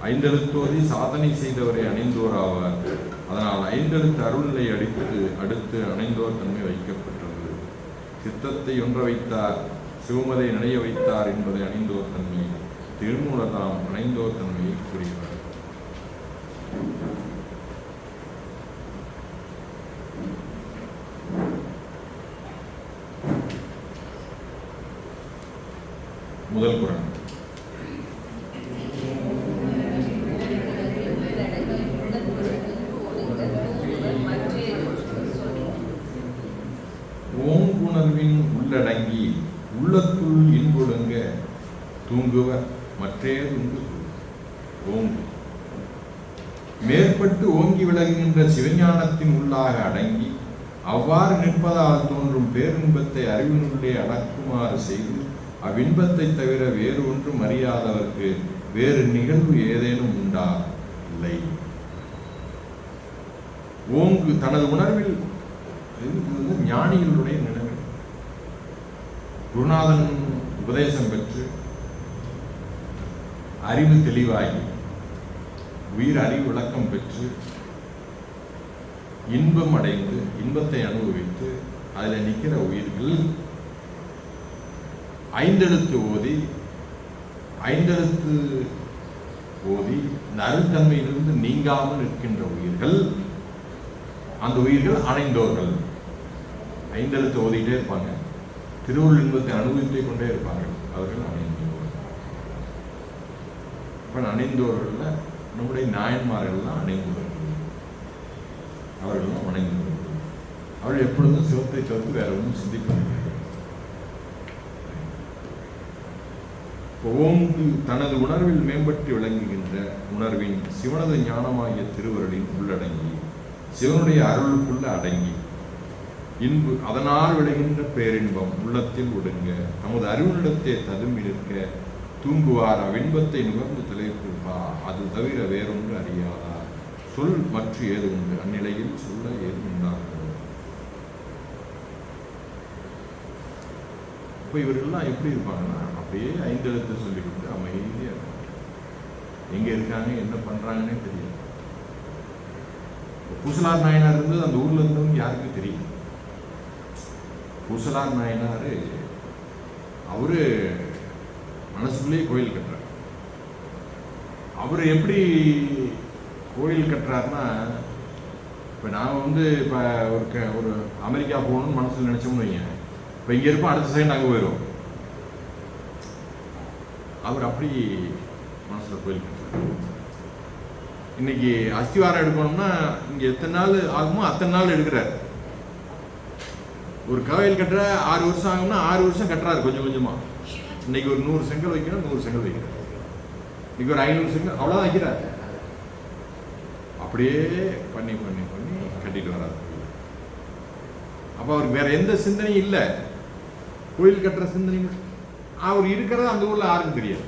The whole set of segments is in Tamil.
ஐந்தெழுத்தோதி சாதனை செய்தவரை அணிந்தோர் ஆவார். அதனால் ஐந்தெழுத்து அருள்நிலை அடுத்து அணைந்தோர் தன்மை வைக்கப்பட்டது. சித்தத்தை ஒன்ற வைத்தார், சிவமதை நினைய வைத்தார் என்பதை அணிந்தோர் தன்மை. திருமூலதாம் அணைந்தோர் தன்மையை கூறுகிறார். முதல் குறள். ஓங்குணர்வின் உள்ளடங்கி உள்ளத்துள் இன்பொழுங்க தூங்குவர் மற்றேதுண்டு. ஓங்கு மேற்பட்டு ஓங்கி விளங்குகின்ற சிவஞானத்தின் உள்ளாக அடங்கி அவ்வாறு நிற்பதால் தோன்றும் பேரின்பத்தை அறிவினுள்ளே அடக்குமாறு செய்து அவ்வின்பத்தை தவிர வேறு ஒன்றும் அறியாதவர்க்கு வேறு நிகழ்வு ஏதேனும் உண்டா? இல்லை. ஓங்கு தனது உணர்வில் ஞானிகளுடைய நிலைமை. குருநாதன் உபதேசம் பெற்று அறிவு தெளிவாகி உயிர் அறிவு விளக்கம் பெற்று இன்பம் அடைந்து இன்பத்தை அனுபவித்து அதில் நிற்கிற உயிர்கள் ஐந்தெழுத்து ஓதி இந்த அருள்தன்மையிலிருந்து நீங்காமல் இருக்கின்ற உயிர்கள், அந்த உயிர்கள் அணைந்தோர்கள். ஐந்தெழுத்து ஓதிட்டே இருப்பாங்க, திருவள்ளுவர் இன்பத்தை அனுபவித்துக் கொண்டே இருப்பார்கள். அவர்கள் அணைந்தோர்கள். இப்போ அணைந்தோர்கள் நம்முடைய நாயன்மார்கள்லாம் அணைந்தவர்கள். அவர்களும் அணைந்தவர்கள். அவர்கள் எப்பொழுதும் சிவத்தை தவிர்த்து வேற ஒன்றும் சிந்திப்பதில்லை. ஓங்கு தனது உணர்வில் மேம்பட்டு விளங்குகின்ற உணர்வின் சிவனது ஞானமாகிய திருவருளின் உள்ளடங்கி சிவனுடைய அருளுக்குள்ள அடங்கி இன்பு அதனால் விளைகின்ற பேரின்பம் உள்ளத்தில் ஒடுங்க தமது அறிவுனிடத்தை ததும்பி நிற்க தூங்குவார். அவ்வின்பத்தை நுகர்ந்து திளைத்திருப்பார். அது தவிர வேறொன்று அறியாதார். சொல் மற்ற ஏது உண்டு அந்நிலையில் சொல்ல ஏது உண்டாகும். இப்போ இவர்கள்லாம் எப்படி இருப்பாங்கன்னா அப்படியே ஐந்தெழுத்து சொல்லிவிட்டு அமைதியாக இருப்பாங்க. எங்கே இருக்காங்க என்ன பண்ணுறாங்கன்னே தெரியும். பூசலார் நாயனார் இருந்தது அந்த ஊரில் இருந்தவங்க யாருக்கும் தெரியும். பூசலார் நாயனார் அவரு மனசுக்குள்ளேயே கோயில் கட்டுறார். அவர் எப்படி கோயில் கட்டுறாருன்னா, இப்போ நான் இப்போ ஒரு அமெரிக்கா போகணும்னு மனசில் நினச்சோம்னு வைங்க, இப்போ இங்கே இருப்போம், அடுத்த செகண்ட் அங்கே போயிடும். அவர் அப்படி மனசில் கோயில் கட்டுறார். இன்னைக்கு அஸ்திவாரம் எடுக்கணும்னா இங்கே எத்தனை நாள் ஆகுமோ அத்தனை நாள் எடுக்கிறார். ஒரு கோயில் கட்டுற 6 வருஷம் ஆகும்னா 6 வருஷம் கட்டுறாரு கொஞ்சம் கொஞ்சமாக. இன்னைக்கு ஒரு 100 செங்கல் வைக்கணும், 100 செங்கல் வைக்கிறார். இன்னைக்கு ஒரு 500 செங்கல் அவ்வளோதான் வைக்கிறார். அப்படியே பண்ணி பண்ணி பண்ணி கட்டிட்டு வராது. அப்போ அவருக்கு வேற எந்த சிந்தனையும் இல்லை, கோயில் கட்டுற சிந்தனையும். அவர் இருக்கிறது அந்த ஊரில் யாருக்கும் தெரியாது.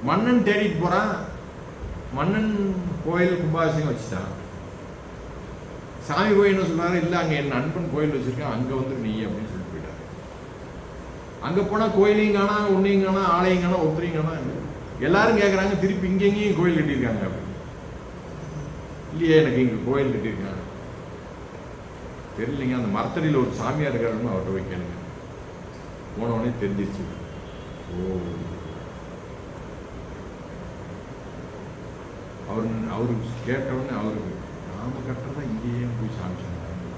மன்னன் தேடிட்டு போகிறான், மன்னன் கோயில் கும்பாபிஷேகம் வச்சுட்டான். சாமி போய் என்ன சொல்றாரு, இல்லை அங்கே என் நண்பன் கோயில் வச்சிருக்கேன், அங்கே வந்து நீ அப்படின்னு சொல்லிட்டு போயிட்டாரு. அங்கே போனால் கோயிலையும் காணா, ஒன்றையும் காணா, ஆலையும் காணா, ஒருத்தரையும் காணா. எல்லாரும் கேட்குறாங்க, திருப்பி இங்கெங்கேயும் கோயில் கட்டியிருக்காங்க அப்படின்னு. இல்லையே எனக்கு இங்கே கோயில் கட்டியிருக்காங்க தெரியலைங்க. அந்த மரத்தடியில் ஒரு சாமியார் இருக்காருன்னு அவர்கிட்ட போய் கேளுங்க. போனவொடனே தெரிஞ்சிருச்சு. ஓ, அவரு கேட்டவுடனே அவருக்கு நாம கட்டுறதா இங்கேயே போய் சாமி சொன்னாங்க.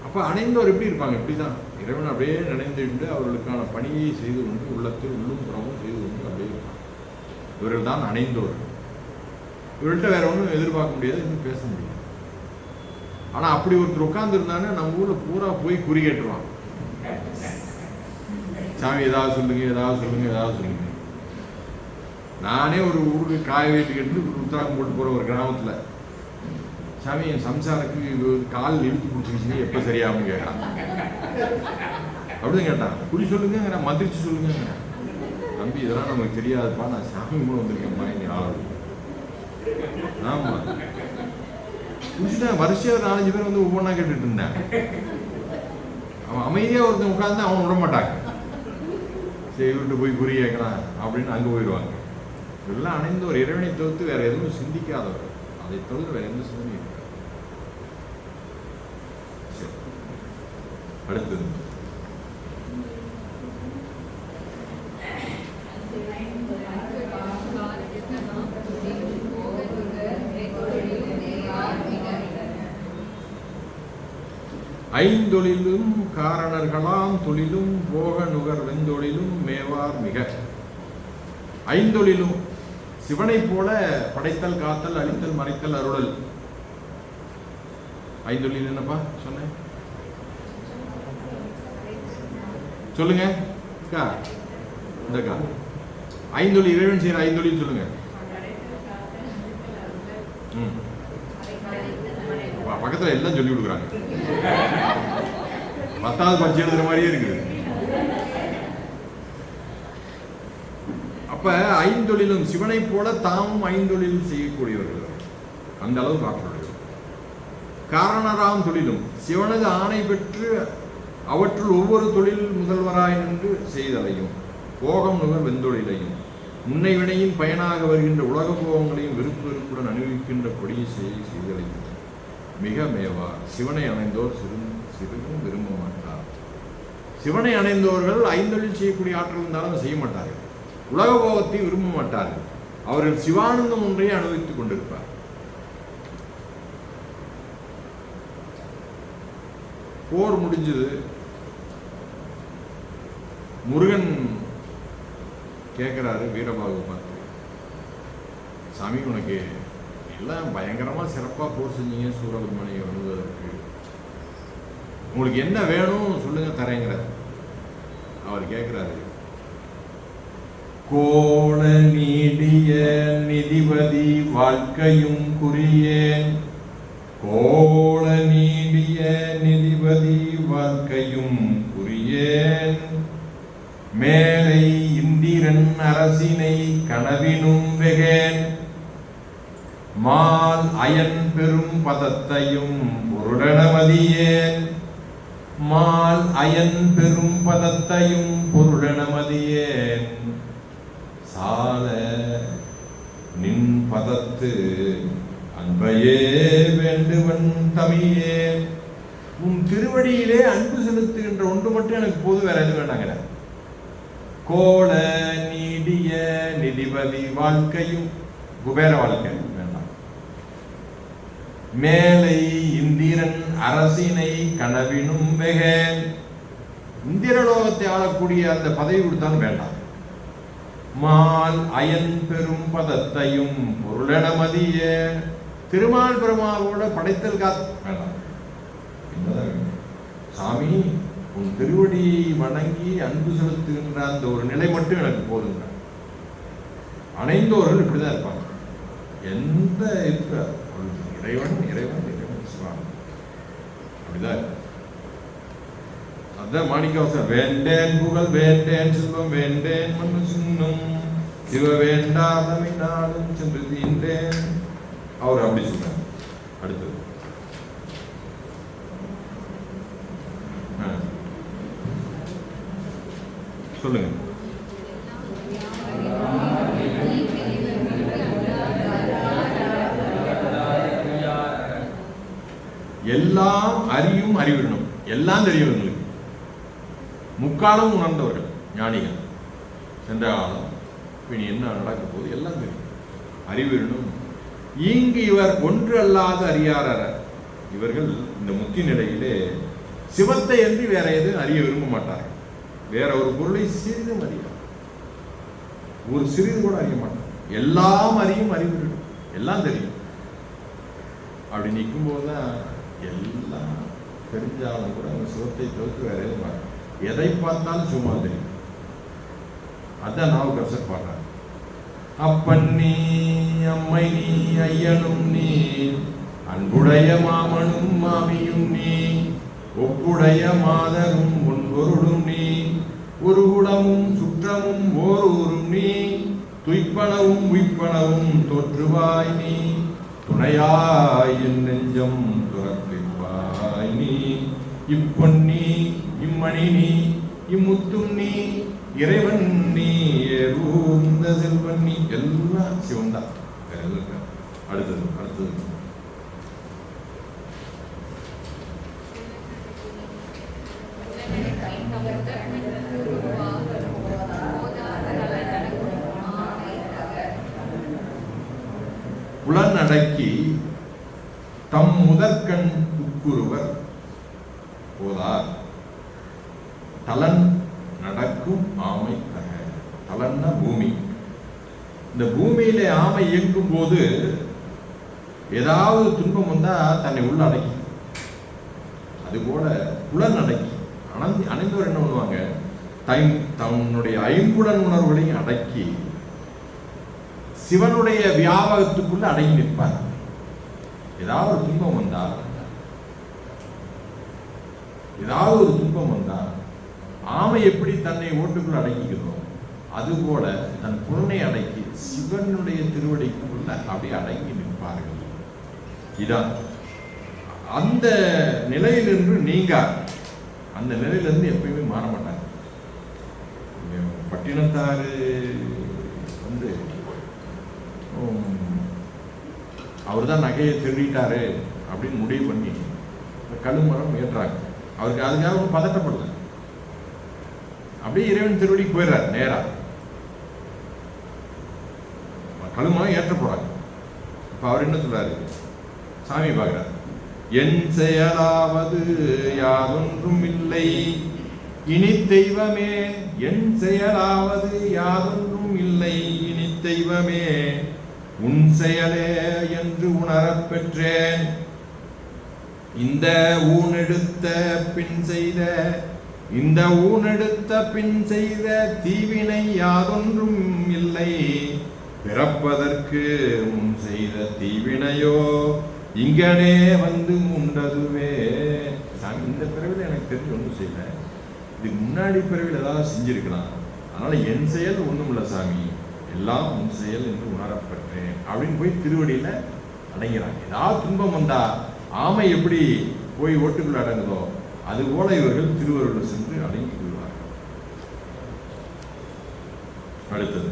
அப்ப அணைந்தவர் எப்படி இருப்பாங்க? இப்படிதான் இறைவன் அப்படியே நினைந்துட்டு அவர்களுக்கான பணியை செய்து கொண்டு உள்ளத்தில் உள்ளும் புறமும் செய்து கொண்டு அப்படியே இருப்பாங்க. இவர்கள் தான் அணைந்தோர். இவர்கள்ட்ட வேற ஒன்றும் எதிர்பார்க்க முடியாது, இன்னும் பேச முடியாது. ஆனா அப்படி ஒருத்தர் உட்கார்ந்து இருந்தானே நம்ம ஊர்ல பூரா போய் குறி கேட்டுருவான். சாமி ஏதாவது சொல்லுங்க, ஏதாவது சொல்லுங்க, ஏதாவது சொல்லுங்க. நானே ஒரு ஊருக்கு காய வெயிட்டு கட்டு உத்தராகம் போட்டு போகிற ஒரு கிராமத்தில், சாமி என் சம்சாரத்துக்கு கால் இழுத்து பிடிச்சிக்கிச்சுங்க, எப்போ சரியாகும் கேட்டான். அப்படின்னு கேட்டான். குடி சொல்லுங்க, மந்திரிச்சு சொல்லுங்க. தம்பி இதெல்லாம் நமக்கு தெரியாதுப்பா, நான் சாமி கூட வந்திருக்கேன்ப்பா இங்கே ஆள். ஆமாம், குடிச்சுட்டேன். வரிசையாக 4-5 பேர் வந்து ஒவ்வொன்றா கேட்டுட்டு இருந்தேன். அவன் அமைதியாக ஒருத்தன் உட்காந்து அவன் விட மாட்டாங்க. சரி விட்டு போய் குறி கேட்கலாம் அப்படின்னு அங்கே போயிடுவாங்க. இதெல்லாம் அணைந்த ஒரு இறைவனை தவிர்த்து வேற எதுவும் சிந்திக்காதவர், அதை தவிர வேற எந்த சிந்தனையும் இருக்காது. சரி, அடுத்தது ஐந்தொழிலும் காரணர்களாம் தொழிலும் போக நுகர் வெந்தொழிலும் மேவார் மிக. ஐந்தொழிலும் சிவனை போல படைத்தல், காத்தல், அழித்தல், மறைத்தல், அருளல். ஐந்தொழில் என்னப்பா சொன்னேன் சொல்லுங்க. இந்தக்கா ஐந்தொழில் இறைவன் செய்யற ஐந்தொழில் சொல்லுங்க. பக்கத்துல எல்லாம் சொல்லி கொடுக்குறாங்க. 10வது பரிட்சை எழுதுற மாதிரியே இருக்குது. அப்ப ஐந்தொழிலும் சிவனை போல தாமும் ஐந்தொழில் செய்யக்கூடியவர்கள், அந்த அளவு காட்டுள்ளது. காரணராம் தொழிலும் சிவனது ஆணை பெற்று அவற்றுள் ஒவ்வொரு தொழில் முதல்வராய் நின்று செய்தலையும் போகம் நுகர் வெந்தொழிலையும் முன்னை வினையின் பயனாக வருகின்ற உலக போகங்களையும் விருப்பு வெறுப்புடன் அனுபவிக்கின்ற கொடிய செய்தலையும் மிக மேவார். சிவனை அணைந்தோர் சிறிதும் விரும்ப மாட்டார். சிவனை அணைந்தவர்கள் ஐந்தொழில் செய்யக்கூடிய ஆற்றல் இருந்தாலும் செய்ய மாட்டார்கள். உலக போகத்தை விரும்ப மாட்டார்கள். அவர்கள் சிவானந்தம் ஒன்றையே அனுபவித்துக் கொண்டிருப்பார். போர் முடிஞ்சது. முருகன் கேட்கிறாரு வீரபாகு பார்த்து, சாமி உனக்கு எல்லாம் பயங்கரமா சிறப்பா போர் செஞ்சீங்க, சூரபன்மணியை வருவதற்கு உங்களுக்கு என்ன வேணும் சொல்லுங்க தரேங்கிற. அவர் கேட்கிறாரு, கோண நீடிய நிதிபதி வாழ்க்கையும் குறியேன், கோள நீடிய நிதிபதி வாழ்க்கையும் குறியேன், மேலை இந்திரன் அரசினை கனவினும் வெகேன், மால் அயன் பெரும் பதத்தையும் பொருளனமதியேன், மால் அயன் பெரும் பதத்தையும் பொருளனமதியேன், சால நின் பதத்து அன்பையே வேண்டுவன் தமியே. உன் திருவடியிலே அன்பு செலுத்துகின்ற ஒன்று மட்டும் எனக்கு போது, வேற எதுவும் வேண்டாங்கிற. கோள நீடிய நிதிபதி வாழ்க்கையும், குபேர வாழ்க்கை வேண்டாம், மேலை இந்திரன் அரசினை கனவினும் வெகேன், இந்திரலோகத்தை ஆளக்கூடிய அந்த பதவி கொடுத்தாலும் வேண்டாம், மால் அயன் பெரும் பதத்தையும் பொருளனமதிய, திருமால் பெருமாவோட படைத்தல் வேண்டாம். சாமி உன் திருவடியை வணங்கி அன்பு செலுத்துகின்ற அந்த ஒரு நிலை மட்டும் எனக்கு போதுங்க. அனைந்தோர்கள் இப்படிதான் இருப்பாங்க. எந்த இருக்க இறைவன் இறைவன் இறைவன் சிவான் அப்படிதான் இருக்கு. அதான் மாணிக்கவாசகர், வேண்டேன் புகழ் வேண்டேன் செல்வம் வேண்டேன் மண்ணு சின்னம் சிவ வேண்டாதமை நாடும் சென்று தீண்டேன். அவர் அப்படி சொல்றாங்க. அடுத்தது சொல்லுங்க. எல்லாம் அறியும் அறிவிடணும், எல்லாம் தெரியும் உங்களுக்கு. முக்காலம் உணர்ந்தவர்கள் ஞானிகள், சென்ற காலம் இனி என்ன நடக்க போது எல்லாம் தெரியும். அறிவிடணும். இங்கு இவர் ஒன்று அல்லாத அறியாரற. இவர்கள் இந்த முத்தி நிலையிலே சிவத்தை என்று வேற எதுவும் அறிய விரும்ப மாட்டார்கள். வேற ஒரு பொருளை சிறிதும் அறியார், ஒரு சிறிது கூட அறிய மாட்டார். எல்லாம் அறியும் அறிவிடணும், எல்லாம் தெரியும். அப்படி நிற்கும் போதுதான் எல்லாம் தெரிஞ்சாலும் கூட அந்த சிவத்தை தவிர்த்து வேற எதுவும் மாட்டார். எதை பார்த்தாலும் சும்மா தெரியும். அதான் நாவுக்கரசர் பாடுறார், அப்பன் நீ அம்மை நீ ஐயனும் நீ அன்புடைய மாமனும் மாமியும் நீ ஒப்புடைய மாதரும் ஒன்பொருளும் நீ ஒரு குலமும் சுற்றமும் ஓர் ஊரும் நீ துய்ப்பனவும் உய்ப்பனவும் தோற்றுவாய் நீ துணையாய் என் நெஞ்சம் துறப்பிப்பாய் நீ இப்பொன்னி இம்மணி நீ இம்முத்தும் நீ இறைவன் நீ ஏறுந்த செல்வன் நீ, எல்லாம் சிவன் தான். அடுத்தது புலன் அடக்கி தம் முதற்கண் உட்குருவர் போதார் தலன் நடக்கும் ஆமை தக. தலன்னா பூமி. இந்த பூமியில ஆமை இயங்கும் போது ஏதாவது துன்பம் வந்தா தன்னை உள்ள அடக்கி, அதுபோல புலன் அடக்கி அணைந்தவர் என்ன பண்ணுவாங்க, தன்னுடைய ஐம்புலன் உணர்வுகளையும் அடக்கி சிவனுடைய வியாபகத்துக்குள்ள அடங்கி நிற்பார். ஏதாவது ஒரு துன்பம் வந்தா ஆமை எப்படி தன்னை ஓட்டுக்குள்ள அடக்கிக்கிறதோ அதுபோல தன் புலனை அடக்கி சிவனுடைய திருவடிக்குள்ள அப்படி அடங்கி நிற்பார்கள். இதான் அந்த நிலையிலிருந்து நீங்க அந்த நிலையிலிருந்து எப்பயுமே மாற மாட்டாங்க. பட்டினத்தாரு வந்து அவர் தான் நகையை திருடிட்டாரு அப்படின்னு முடிவு பண்ணி கழுமரம் ஏற்றாங்க. அவருக்கு அதுக்காக பதட்டப்படல, அப்படியே இறைவன் திருவடிக்கு போயிடுறாரு நேரா. கழுமரம் ஏற்ற போறாங்க. இப்ப அவர் என்ன சொல்றாரு, சாமி பார்க்கிறார். என் செயலாவது யாதொன்றும் இல்லை இனி தெய்வமே, என் செயலாவது யாதொன்றும் இல்லை இனி தெய்வமே, உன் செயலே என்று உணரப் பெற்றேன். இந்த ஊனெடுத்த பின் செய்த தீவினை யாதொன்றும் இல்லை, பிறப்பதற்கு முன் செய்த தீவினையோ இங்கனே வந்து உண்டதுவே. இந்த பிறவில எனக்கு தெரிஞ்சு ஒன்றும் செய்யல, இதுக்கு முன்னாடி பிறவில ஏதாவது செஞ்சிருக்கலாம். அதனால என் செயல் ஒன்றும் இல்லை சாமி, எல்லாம் உன் செயல் என்று உணரப்பட்டேன் அப்படின்னு போய் திருவடியில அடங்கிறாங்க. ஏதாவது துன்பம் வந்தா ஆமை எப்படி போய் ஓட்டுக்குள்ள அடங்குதோ அதுபோல இவர்கள் திருவருள் சென்று அடங்கி கொள்வார்கள். அடுத்தது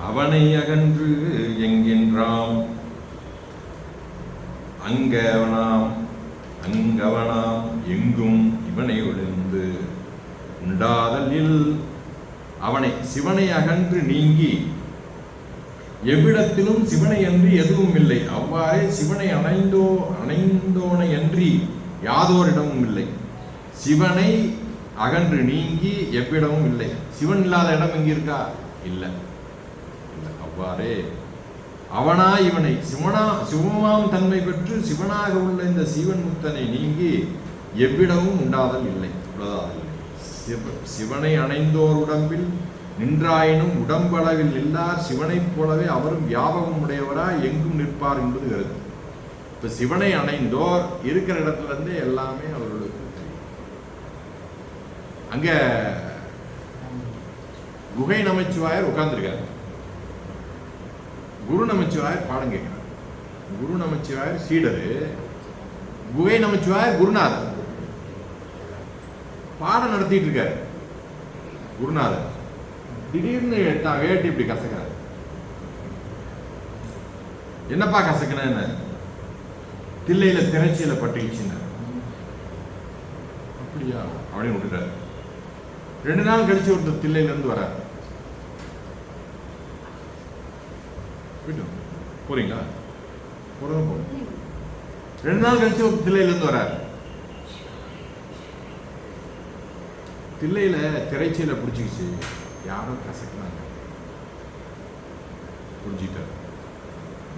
அவனை அகன்று என்கின்றாம் அங்கவனாம் எங்கும் இவனை ஒளிந்து உண்டாதலில். அவனை சிவனை அகன்று நீங்கி எவ்விடத்திலும் சிவனை அன்றி எதுவும் இல்லை. அவ்வாறே சிவனை அணைந்தோனை அன்றி யாதோரிடமும் இல்லை. சிவனை அகன்று நீங்கி எவ்விடமும் இல்லை. சிவன் இல்லாத இடம் எங்க இருக்கா? இல்லை. அவ்வாறே அவனா இவனை சிவமாம் தன்மை பெற்று சிவனாக உள்ள இந்த சிவன் முத்தனை நீங்கி எவ்விடமும் உண்டாதல் இல்லை. சிவனை அணைந்தோர் உடம்பில் நின்றாயினும் உடம்பளவில் இல்லார் சிவனைப் போலவே அவரும் வியாபகம் உடையவராய் எங்கும் நிற்பார் என்பது கருத்து. இப்ப சிவனை அணைந்தோர் இருக்கிற இடத்துல இருந்து எல்லாமே அவர்களுக்கு தெரியும். அங்க குகை நமச்சிவாயர் உட்கார்ந்துருக்காரு. குரு நமச்சிவாயர் பாடம் கேட்கிறார். குரு நமச்சிவாயர் சீடரு, குகை நமச்சிவாயர் குருநாதர் பாடம் நடத்திட்டு இருக்காரு. குருநாதர் திடீர்னு வேட்டி இப்படி கசக்கிறார். என்னப்பா கசக்கின? என்ன தில்லையில திரைச்சியில பட்டுச்சுன்னு. அப்படியா அப்படின்னு விட்டுட்டாரு. 2 நாள் கழிச்சு ஒருத்தர் தில்லையில இருந்து வர, போறீங்களா? போறோம். 2 நாள் கழிச்சு ஒரு தில்லையில இருந்து வராரு. தில்லையில திரைச்சியில பிடிச்சிக்கிச்சு, யாரோ கசக்குனாங்க, புரிஞ்சுக்கிட்டாரு.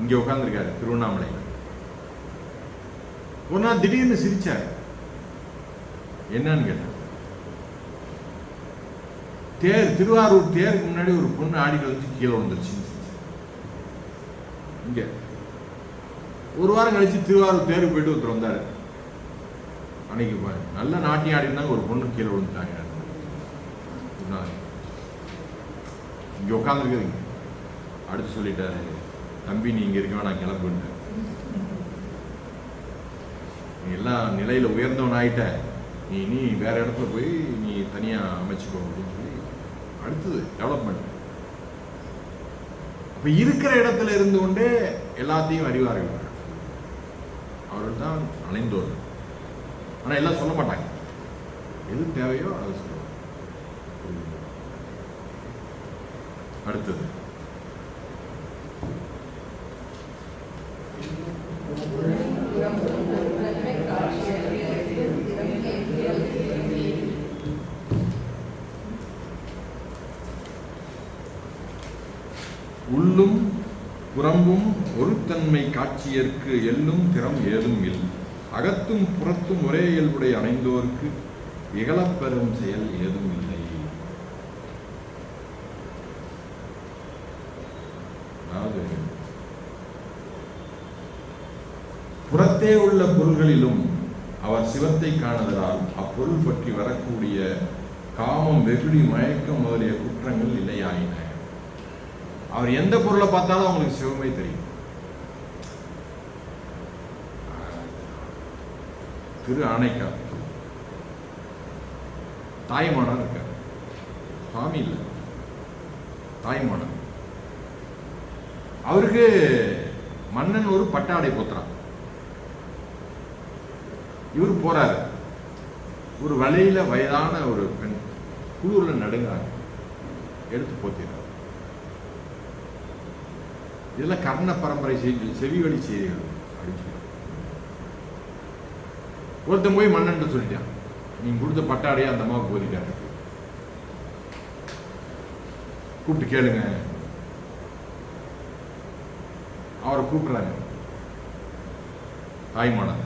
இங்க உட்காந்துருக்காரு திருவண்ணாமலையில. ஒரு நாள் திடீர்னு சிரிச்சாரு. என்னன்னு கேட்டார். திருவாரூர் தேருக்கு முன்னாடி ஒரு பொண்ணு ஆடிட்டு வந்து கீழே வந்துருச்சு. இங்க ஒரு வாரம் கழிச்சு திருவாரூர் தேருக்கு போயிட்டு ஒருத்தர் வந்தாரு. அன்னைக்கு நல்ல நாட்டியம் ஆடி இருந்தாங்க, ஒரு பொண்ணு கீழே விழுந்துட்டாங்க. இங்கே உட்காந்துருக்குதுங்க. அடுத்து சொல்லிட்டாரு, தம்பி நீ இங்கே இருக்க வேணாம், கிளம்புன்னு. நீ எல்லாம் நிலையில் உயர்ந்தவன் ஆகிட்ட, நீ வேற இடத்துல போய் நீ தனியாக அமைச்சுக்கோ அப்படின்னு சொல்லி அடுத்தது டெவலப்மெண்ட். இப்போ இருக்கிற இடத்துல இருந்து கொண்டே எல்லாத்தையும் அறிவார்கள். அவர்கள் தான் அணைந்தோர். ஆனால் எல்லாம் சொல்ல மாட்டாங்க, எது தேவையோ அதை சொல்லுவாங்க. அடுத்தது உள்ளும் புறம்பும் ஒருத்தன்மை காட்சியற்கு எல்லும் திறம் ஏதும் இல். அகத்தும் புறத்தும் ஒரே இயல்புடைய அணைந்தோருக்கு இகழப்பெறும் செயல் ஏதும் இல்லை. அதாவது புறத்தே உள்ள பொருள்களிலும் அவர் சிவத்தை காணுதலால் அப்பொருள் பற்றி வரக்கூடிய காமம், வெகுளி, மயக்கம் முதலிய குற்றங்கள் இல்லையாயின. அவர் எந்த பொருளை பார்த்தாலும் அவங்களுக்கு சிவமே தெரியும். திரு ஆனைக்கார் தாய்மானன் இருக்கார், சுவாமி இல்லை, தாய்மானன். அவருக்கு மன்னன் ஒரு பட்டாடை போத்துறான். இவர் போறாரு, ஒரு வலையில வயதான ஒரு பெண் குளூர்ல நடுங்கிறாங்க, எடுத்து போத்திடுறார். இதெல்லாம் கர்ண பரம்பரை செய்திகள், செவி வழி செய்திகள் அப்படின்னு சொல்லி ஒருத்தன் போய் மன்னன் சொல்லிட்டான், நீங்க கொடுத்த பட்டாடையை அந்த அம்மாவுக்கு போதிட்டாரு, கூப்பிட்டு கேளுங்க. அவரை கூப்பிடுறாங்க. தாய்மானன்,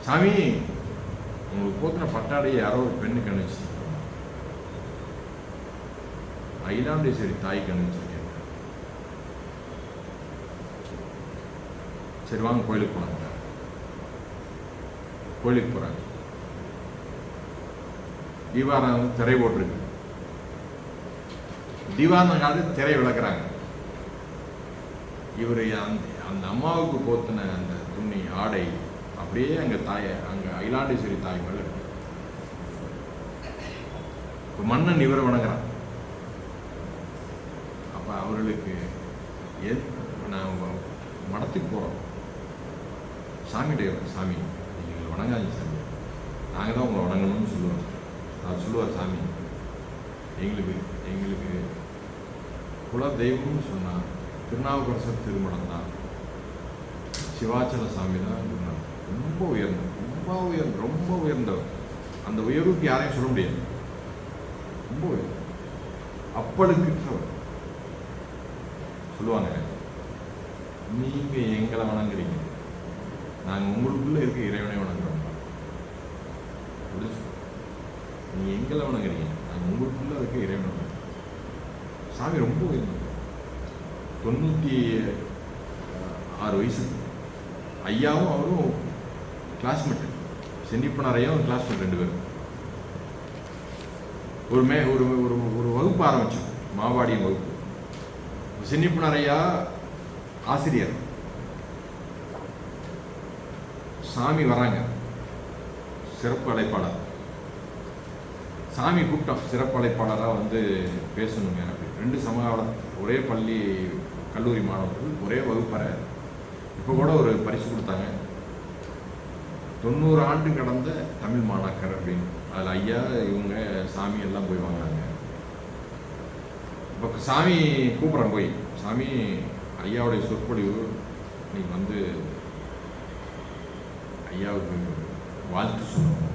சாமி உங்களுக்கு போத்தின பட்டாடையை யாரோ ஒரு பெண்ணு கணிச்சு, அகிலாண்டேஸ்வரி தாய் கணிச்சு. சரி வாங்க கோயிலுக்கு போனாங்க. கோயிலுக்கு போறாங்க. தீவாரம் திரை போட்டிருக்கு. தீவாரம் காலத்து திரை விளக்குறாங்க. இவர் அந்த அம்மாவுக்கு போத்தின அந்த துணி ஆடை அப்படியே அங்க அகிலாண்டேஸ்வரி தாய் மேல இருக்கு. இப்போ மன்னன் இவரை வணங்குறான். அப்ப அவர்களுக்கு நான் மடத்துக்கு போறோம், சாமிகிட்ட, சாமி நீங்கள் வணங்காதீங்க சாமி, நாங்கள் தான் உங்களை வணங்கணும்னு சொல்லுவார். அவர் சொல்லுவார், சாமி எங்களுக்கு குல தெய்வம்னு சொன்னால் திருநாவுக்கரசர் திருமணம் தான், சிவாச்சல சாமி தான் ரொம்ப உயர்ந்தவர். அந்த உயர்வுக்கு யாரையும் சொல்ல முடியாது. ரொம்ப உயர்வு, அப்பழுக்கிற்றவர். சொல்லுவாங்க, நீங்க எங்களை வணங்குறீங்க, நாங்கள் உங்களுக்குள்ள இருக்க இறைவனை வணங்குறோம். நீங்க எங்களை வணங்குறீங்க, நாங்கள் உங்களுக்குள்ள இருக்க இறைவனை வணங்குறோம். சாமி ரொம்ப உயர்ந்தது. 96 வயசு. ஐயாவும் அவரும் கிளாஸ்மேட். சென்னிப்பனார் ஐயாவும் கிளாஸ்மேட், 2 பேரும். ஒரு வகுப்பு ஆரம்பிச்சோம், மாவாடியின் வகுப்பு. சென்னிப்பனார் ஐயா ஆசிரியர். சாமி வராங்க, சிறப்பு அழைப்பாளர். சாமி கூப்பிட்டோம், சிறப்பு அழைப்பாளராக வந்து பேசணுங்க. 2 சமகாலம், ஒரே பள்ளி கல்லூரி மாணவர்கள், ஒரே வகுப்பறை. இப்போ கூட ஒரு பரிசு கொடுத்தாங்க, 90 ஆண்டு கடந்த தமிழ் மாணாக்கர் அப்படின்னு. அதில் ஐயா, இவங்க, சாமி எல்லாம் போய் வாங்கினாங்க. இப்போ சாமி கூப்பிட்றேன் போய், சாமி ஐயாவுடைய சொற்பொழிவு நீங்கள் வந்து ஐயாவுக்கு வாழ்த்து சொல்லணும்.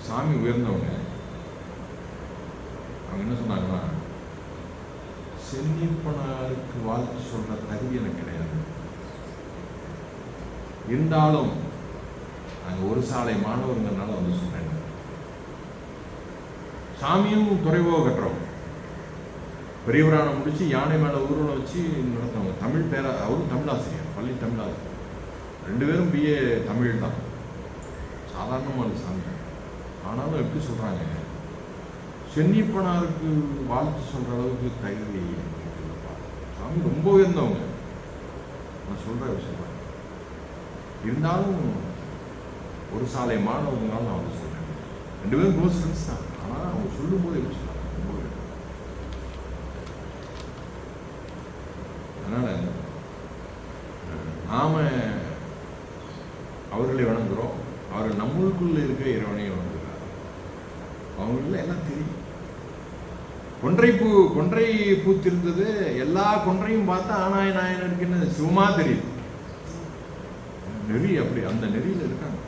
சாமி உயர்ந்தவங்க. அவங்க என்ன சொன்னாங்கன்னா, சென்னிப்பனாருக்கு வாழ்த்து சொல்ற தகுதி எனக்கு கிடையாது, இருந்தாலும் நாங்கள் ஒரு சாலை மாணவர்களால வந்து சொல்றேன். சாமியும் துறைபோக கட்டுறோம். பெரியவரான முடிச்சு யானை மேல ஊர்வலம் வச்சு நடத்துவாங்க. தமிழ் பேர, அவரும் தமிழாசிரியர், பள்ளி தமிழாசிரியர். 2 பேரும் பிஏ தமிழ் தான், சாதாரணமான சாமி. ஆனாலும் எப்படி சொல்கிறாங்க, சென்னிப்பனாருக்கு வாழ்த்து சொல்கிற அளவுக்கு தைரியம் இல்லைப்பா. சாமி ரொம்ப உயர்ந்தவங்க, நான் சொல்கிற விஷயம். இருந்தாலும் ஒரு சாலை மாணவர்களால் நான் வந்து சொல்கிறேன், 2 பேரும் க்ளோஸ் ஃப்ரெண்ட்ஸ் தான். ஆனால் அவங்க சொல்லும்போது எப்படி சொல்கிறாங்க, அதனால் நாம் அவர்களை வணங்குகிறோம், அவர்கள் நம்மளுக்குள்ளே இருக்க இறைவனை வணங்குகிறார். அவங்களுக்கு எல்லாம் தெரியும். கொன்றை பூத்திருந்தது, எல்லா கொன்றையும் பார்த்தா ஆனாய நாயனருக்குன்னு சும்மா தெரியுது. நெறி அப்படி அந்த நெறியில் இருக்காங்க.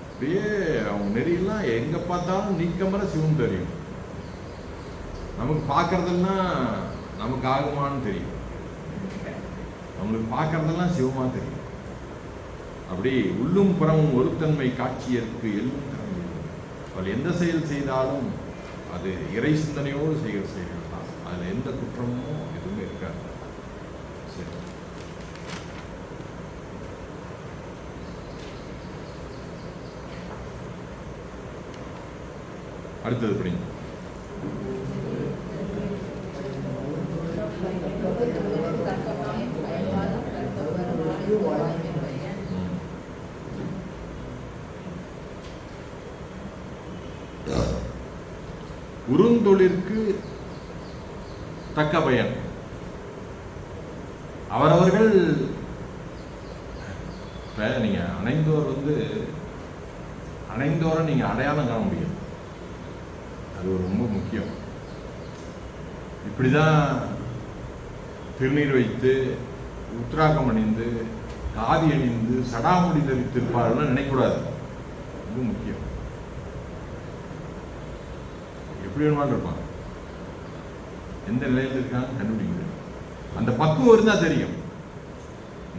அப்படியே அவங்க நெறியெல்லாம் எங்கே பார்த்தாலும் நீக்கமர சிவம் தெரியும். நமக்கு பார்க்கறதெல்லாம் நமக்கு ஆகுமான்னு தெரியும், அவங்களுக்கு பார்க்கறதெல்லாம் சிவமா தெரியும். அப்படி உள்ளும் புறமும் ஒருத்தன்மை காட்சியற்கு எல்லும் திறமை. அவள் எந்த செயல் செய்தாலும் அது இறை சிந்தனையோடு செய்கிற செயல்கள் தான். அதில் எந்த குற்றமும் எதுவுமே இருக்காது. சரி, அடுத்தது படிங்க. உருந்தொழிற்கு தக்க பயன். அவரவர்கள் நீங்க அணைந்தோரை நீங்க அடையாளம் காண முடியும். அது ரொம்ப முக்கியம். இப்படிதான் திருநீர் வைத்து உத்ராகம் அணிந்து காதி அணிந்து சடாமுடி தரித்திருப்பார்கள் நினைக்கூடாது. ரொம்ப முக்கியம். எப்படி வேணுமாலும் இருப்பாங்க, எந்த நிலையில் இருக்காங்க கண்டுபிடிக்கிறது. அந்த பக்குவம் இருந்தா தெரியும்.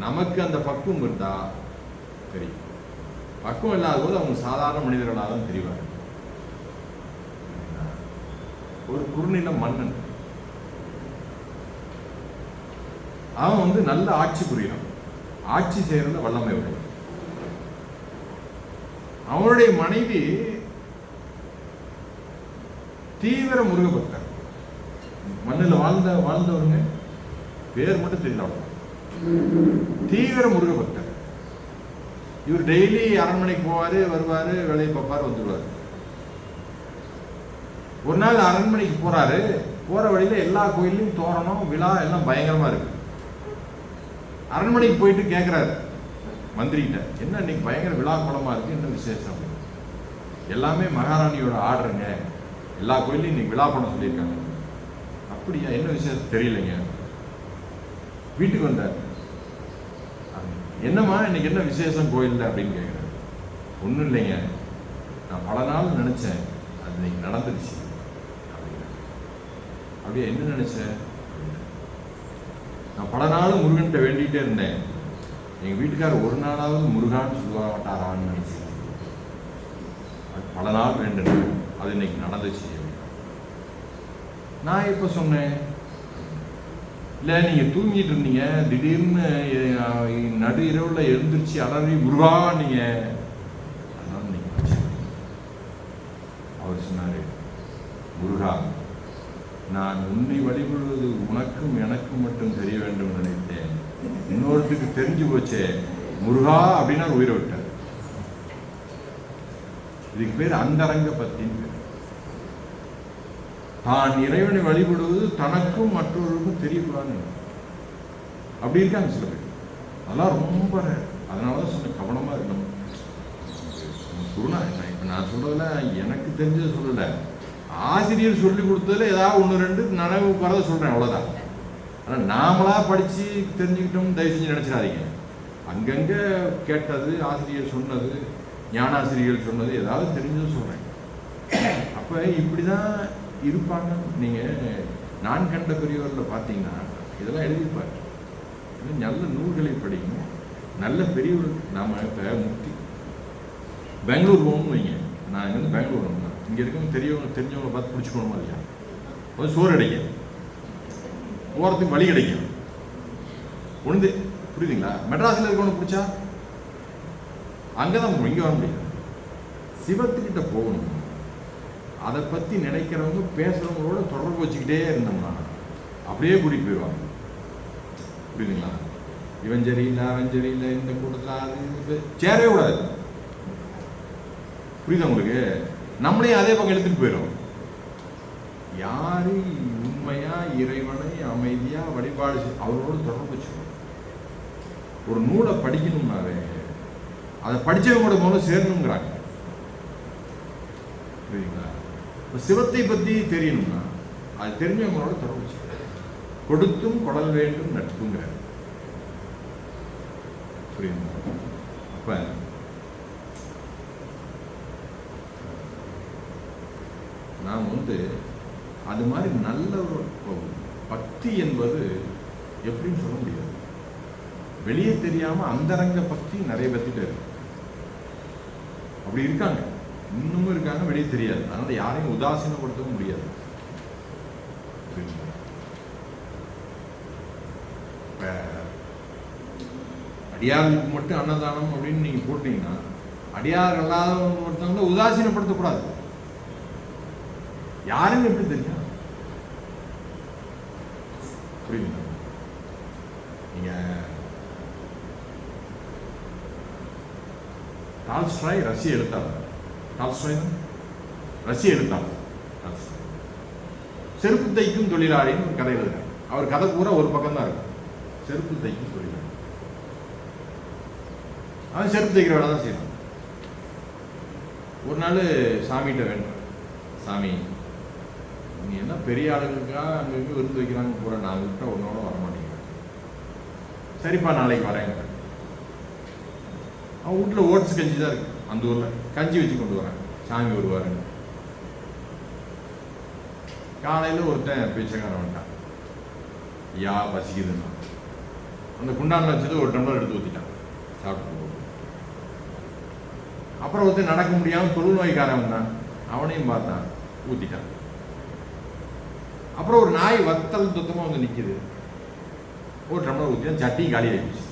நமக்கு அந்த பக்குவம் இருந்தா தெரியும். பக்குவம் இல்லாத போது அவங்க சாதாரண மனிதர்களாக தான் தெரிவாங்க. ஒரு குறுநில மன்னன், அவன் நல்ல ஆட்சி புரியணும், ஆட்சி செய்யறதுல வல்லமை உடையவன். அவனுடைய மனைவி தீவிர முருக பக்தர். மண்ணில் வாழ்ந்தவங்க பேர் மட்டும் தெரியல, தீவிர முருக பக்தர். இவர் டெய்லி அரண்மனைக்கு போவாரு, வருவாரு, வேலையை பார்ப்பாரு, வந்துடுவாரு. ஒரு நாள் அரண்மனைக்கு போறாரு. போற வழியில எல்லா கோயிலையும் தோரணம் விழா எல்லாம் பயங்கரமா இருக்கு. அரண்மனைக்கு போயிட்டு கேட்கிறாரு மந்திரிகிட்ட, என்ன இன்னைக்கு பயங்கர விழா கோலமா இருக்கு, என்ன விசேஷம்? எல்லாமே மகாராணியோட ஆர்டருங்க, எல்லா கோயிலையும் இன்னைக்கு விழா பண்ண சொல்லியிருக்காங்க. அப்படியா, என்ன விசேஷம் தெரியலைங்க. வீட்டுக்கு வந்தார். என்னம்மா இன்னைக்கு என்ன விசேஷம் கோயில்ல அப்படின்னு கேட்குறாரு. ஒன்றும் இல்லைங்க, நான் பல நாள் நினைச்சேன், அது இன்னைக்கு நடந்துருச்சு. அப்படியே என்ன நினைச்சேன்? நான் பல நாள் முருகன்கிட்ட வேண்டிகிட்டே இருந்தேன், எங்கள் வீட்டுக்காரர் ஒரு நாளாவது முருகான்னு சொல்ல மாட்டாரான்னு நினைச்சேன். அது பல நாள் வேண்டினேன், அது இன்னைக்கு நடந்துச்சு. நான் எப்போ சொன்னேன்? இல்லை, நீங்கள் தூங்கிட்டு இருந்தீங்க, திடீர்னு நடு இரவில் எழுந்திரிச்சு அலறி முருகா நீங்கள். அதனால நீங்கள் அவர் சொன்னார், முருகா, நான் உன்னை வழிபடுவது உனக்கும் எனக்கும் மட்டும் தெரிய வேண்டும் நினைத்தேன், இன்னொருத்துக்கு தெரிஞ்சு போச்சே முருகா அப்படின்னா உயிரை விட்டார். இதுக்கு பேர் அந்தரங்க பத்தின்னு பேர். தான் இறைவனை வழிபடுவது தனக்கும் மற்றவர்களுக்கும் தெரியக்கூடாது. அப்படி இருக்காங்க சில பேர். அதெல்லாம் ரொம்ப, அதனாலதான் சொன்ன கவனமா இருக்கணும். குருனா இப்ப நான் சொல்றதுல எனக்கு தெரிஞ்சது சொல்லல, ஆசிரியர் சொல்லி கொடுத்ததுல ஏதாவது 1-2 நனவு வரத சொல்றேன், அவ்வளவுதான். ஆனா நாமளா படிச்சு தெரிஞ்சுக்கிட்டோம் தயவு செஞ்சு நினைச்சிடாதீங்க. அங்கங்க கேட்டது, ஆசிரியர் சொன்னது, ஞானாசிரியர்கள் சொன்னது, ஏதாவது தெரிஞ்சது சொல்றேன். அப்ப இப்படிதான் இருப்பாங்க. நீங்க நான் கண்ட பெரியவர்களை பார்த்தீங்கன்னா இதெல்லாம் எழுதியிருப்பாரு. நல்ல நூல்களை படிக்கணும், நல்ல பெரியவர்கள். நாம இப்ப முக்தி பெங்களூர் போகணும்னு வைங்க, நான் இங்கேருந்து பெங்களூர் வரணும், இங்கே இருக்கவங்க தெரிஞ்சவங்களை பார்த்து பிடிச்சிக்கணுமா இல்லையா? சோறு கிடைக்கும், போகிறதுக்கு வழி கிடைக்கும். ஒன்று புரியுதுங்களா? மெட்ராஸில் இருக்கவனை பிடிச்சா அங்கதான் இங்க வர முடியாது. சிவத்துக்கிட்ட போகணும். அதை பத்தி நினைக்கிறவங்க பேசுறவங்களோட தொடர்பு வச்சுக்கிட்டே இருந்தோம்னா அப்படியே கூட்டிட்டு போயிடுவாங்க. புரியுதுங்களா? இவன் சரியில்லை, அவன் சரியில்லை, இந்த கூட்டத்தில் அது சேரவே கூடாது. புரியுது உங்களுக்கு? நம்மளையும் அதே பக்கம் எடுத்துட்டு போயிடும். யாரு உண்மையா இறைவனை அமைதியா வழிபாடு அவரோட தொடர்பு வச்சுக்கணும். ஒரு நூலை படிக்கணும்னாவே அதை படிச்சவங்களோட மூலம் சேரணுங்கிறாங்க. புரியுதுங்களா? சிவத்தை பத்தி தெரியணும்னா அது தெரிஞ்சவங்களோட தொடர்பு வச்சுக்கணும். கொடுத்தும் கொடல் வேண்டும் நட்புங்கிற. புரியுதுங்களா? அப்ப நாம் அது மாதிரி நல்ல ஒரு பக்தி என்பது எப்படின்னு சொல்ல முடியாது. வெளியே தெரியாம அந்தரங்க பக்தி நிறைய பத்திட்டு இருக்கு. அப்படி இருக்காங்க, இன்னமும் இருக்காங்க, வெளியே தெரியாது. அதனால யாரையும் உதாசீனப்படுத்தவும் முடியாது. அடியார்களுக்கு மட்டும் அன்னதானம் அப்படின்னு நீங்க போட்டீங்கன்னா அடியார் அல்லாதவங்க ஒருத்தவங்க உதாசீனப்படுத்தக்கூடாது. யாருன்னு எப்படி தெரியும்? புரியுது? நீங்க டால்ஸ்டாய் ரஷ்ய எழுத்தாளர், டால்ஸ்டாய் ரஷ்ய எழுத்தாளர், செருப்பு தைக்கும் தொழிலாளின்னு ஒரு கதை எழுதுறாரு. அவர் கதை பூரா ஒரு பக்கம் தான் இருக்கும். செருப்பு தைக்கும் தொழிலாளி, அவன் செருப்பு தைக்கிற வேலை தான் செய்யணும். ஒரு நாள் சாமிகிட்ட வேண்டும், சாமி நீ என்ன பெரிய ஆளுங்களுக்காக அங்கே விருந்து வைக்கிறாங்க பூரா, நான் விட்டா உன்னோட வரமாட்டேங்க. சரிப்பா நாளைக்கு வரேங்க. அவன் வீட்டில் ஓட்ஸ் கஞ்சி தான் இருக்கு, அந்த ஊரில் கஞ்சி வச்சு கொண்டு வரேன், சாமி வருவாருங்க. காலையில் ஒருத்தன் பிச்சைக்காரன் வந்துட்டான், ஐயா பசிக்குதுன்னா அந்த குண்டானில் வச்சது ஒரு டம்ளர் எடுத்து ஊற்றிட்டான், சாப்பிட்டு போகும். அப்புறம் ஒருத்தன் நடக்க முடியாமல் தொழுநோய்க்காரன் வந்தான், அவனையும் பார்த்தான், ஊற்றிட்டான். அப்புறம் ஒரு நாய் வத்தல் துத்தமாக வந்து நிற்கிது, ஒரு டம்ளர் ஊற்றினா சட்டி காலி ஆயிடுச்சு.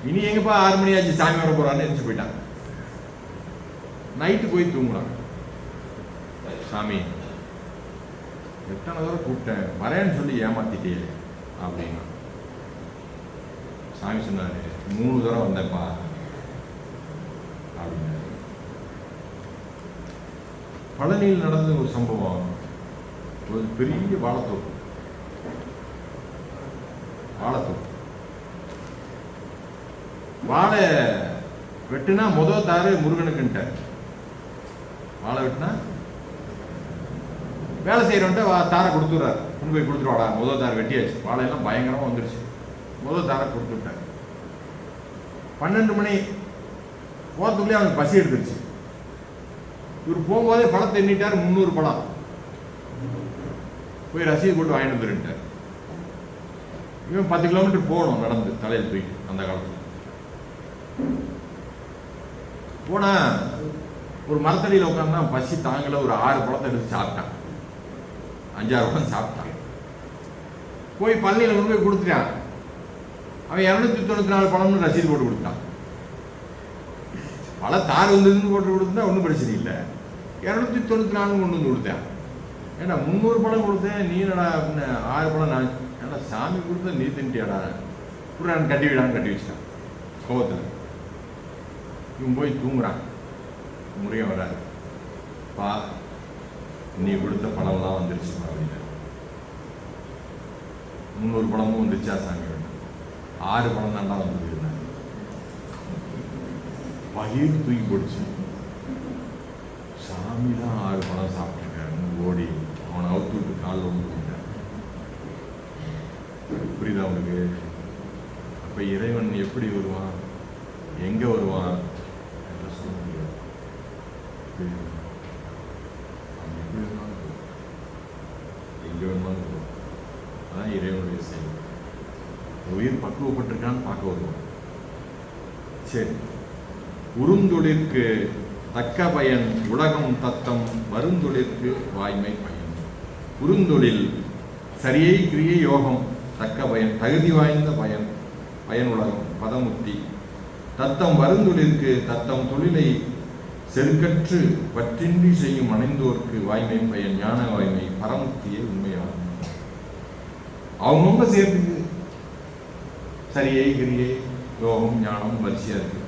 இனி எங்கப்பா 6 மணி ஆச்சு, சாமி வர போறான்னு நினைச்சு போயிட்டான். நைட்டு போய் தூங்கலாம். சாமி எத்தனை தடவை கூப்பிட்டேன், வரேன்னு சொல்லி ஏமாத்திட்டே அப்படின்னா. சாமி சொன்னாரு 3 தடவை வந்தேன்ப்பா அப்படின்னாரு. பழனியில் நடந்த ஒரு சம்பவம். ஒரு பெரிய வாழைத்தோப்பு, வாழை வெட்டுனா முதல் தாரு முருகனுக்குன்ட்ட. வாழை வெட்டினா வேலை செய்யறவன்ட்ட தாரை கொடுத்துட்றாரு, கொண்டு போய் கொடுத்துருவாடா, முதல் தாரை வெட்டியாச்சு, வாழையெல்லாம் பயங்கரமா வந்துருச்சு, முதல் தாரை கொடுத்து விட்டார். 12 மணி போறதுக்குள்ளே அவனுக்கு பசி எடுத்துருச்சு. இவர் போகும்போதே பழத்தை எண்ணிட்டார், 300 பழம். போய் ரசீது போட்டு வாங்கிட்டு வந்துருட்டார். இவன் 10 கிலோமீட்டர் போகணும் நடந்து, தலையில் தூக்கி. அந்த காலத்தில் போனா ஒரு மரத்தடியில் உட்காந்து பசி தாங்கல, ஒரு 6 பழத்தை எடுத்து சாப்பிட்டான், 5-6 பழம் சாப்பிட்டான். போய் பள்ளியில் கொண்டு போய் கொடுத்துட்டான். அவன் 294 பழம்னு ரசீது போட்டு கொடுத்தான். பல தார் வந்ததுன்னு போட்டு கொடுத்தா ஒன்றும் பிரச்சனை இல்லை, 294 கொண்டு வந்து கொடுத்தேன். ஏன்னா 300 பழம் கொடுத்தேன், நீ என்னடா அப்படின்னு 6 பழம் நான், ஏன்னா சாமி கொடுத்த நீ தின்ட்டியாடா, நான் கட்டி விடான்னு கட்டி வச்சிட்டான் கோவத்தில். இவன் போய் தூங்குறான், முறையாக வராது. பா நீ கொடுத்த பழம்லாம் வந்துருச்சுப்பா அப்படின்னு. 300 பழமும் வந்துருச்சா சாமி? 6 பழம் தாண்டா வந்தது. பகிர் தூக்கி போடுச்சு. சாமி தான் 6 பழம் சாப்பிட்டுருக்காருன்னு ஓடி அவனை அவுத்து விட்டு காலில் விட்டுட்டான். புரியுதா அவனுக்கு? அப்ப இறைவன் எப்படி வருவான், எங்க வருவான் என்று சொல்ல முடியாது. அவன் எப்படி வேணாலும் எங்க வேணாலும், அதான் இறைவனுடைய செயல். உயிர் பக்குவப்பட்டிருக்கான்னு பார்க்க வருவான். சரி, உருந்தொழிற்கு தக்க பயன் உலகம் தத்தம், வருந்தொழிற்கு வாய்மை பயன். உருந்தொழில் சரியை கிரியை யோகம், தக்க பயன் தகுதி வாய்ந்த பயன், பயனுலகம் பதமுத்தி. தத்தம் வருந்தொழிற்கு தத்தம் தொழிலை செருக்கற்று பற்றின்றி செய்யும் அணைந்தோர்க்கு வாய்மை பயன் ஞான வாய்மை பரமுத்தியே உண்மையாகும். அவங்கவுங்க சேர்த்துக்கு சரியை கிரியை யோகம் ஞானம் வரிசையா இருக்கு.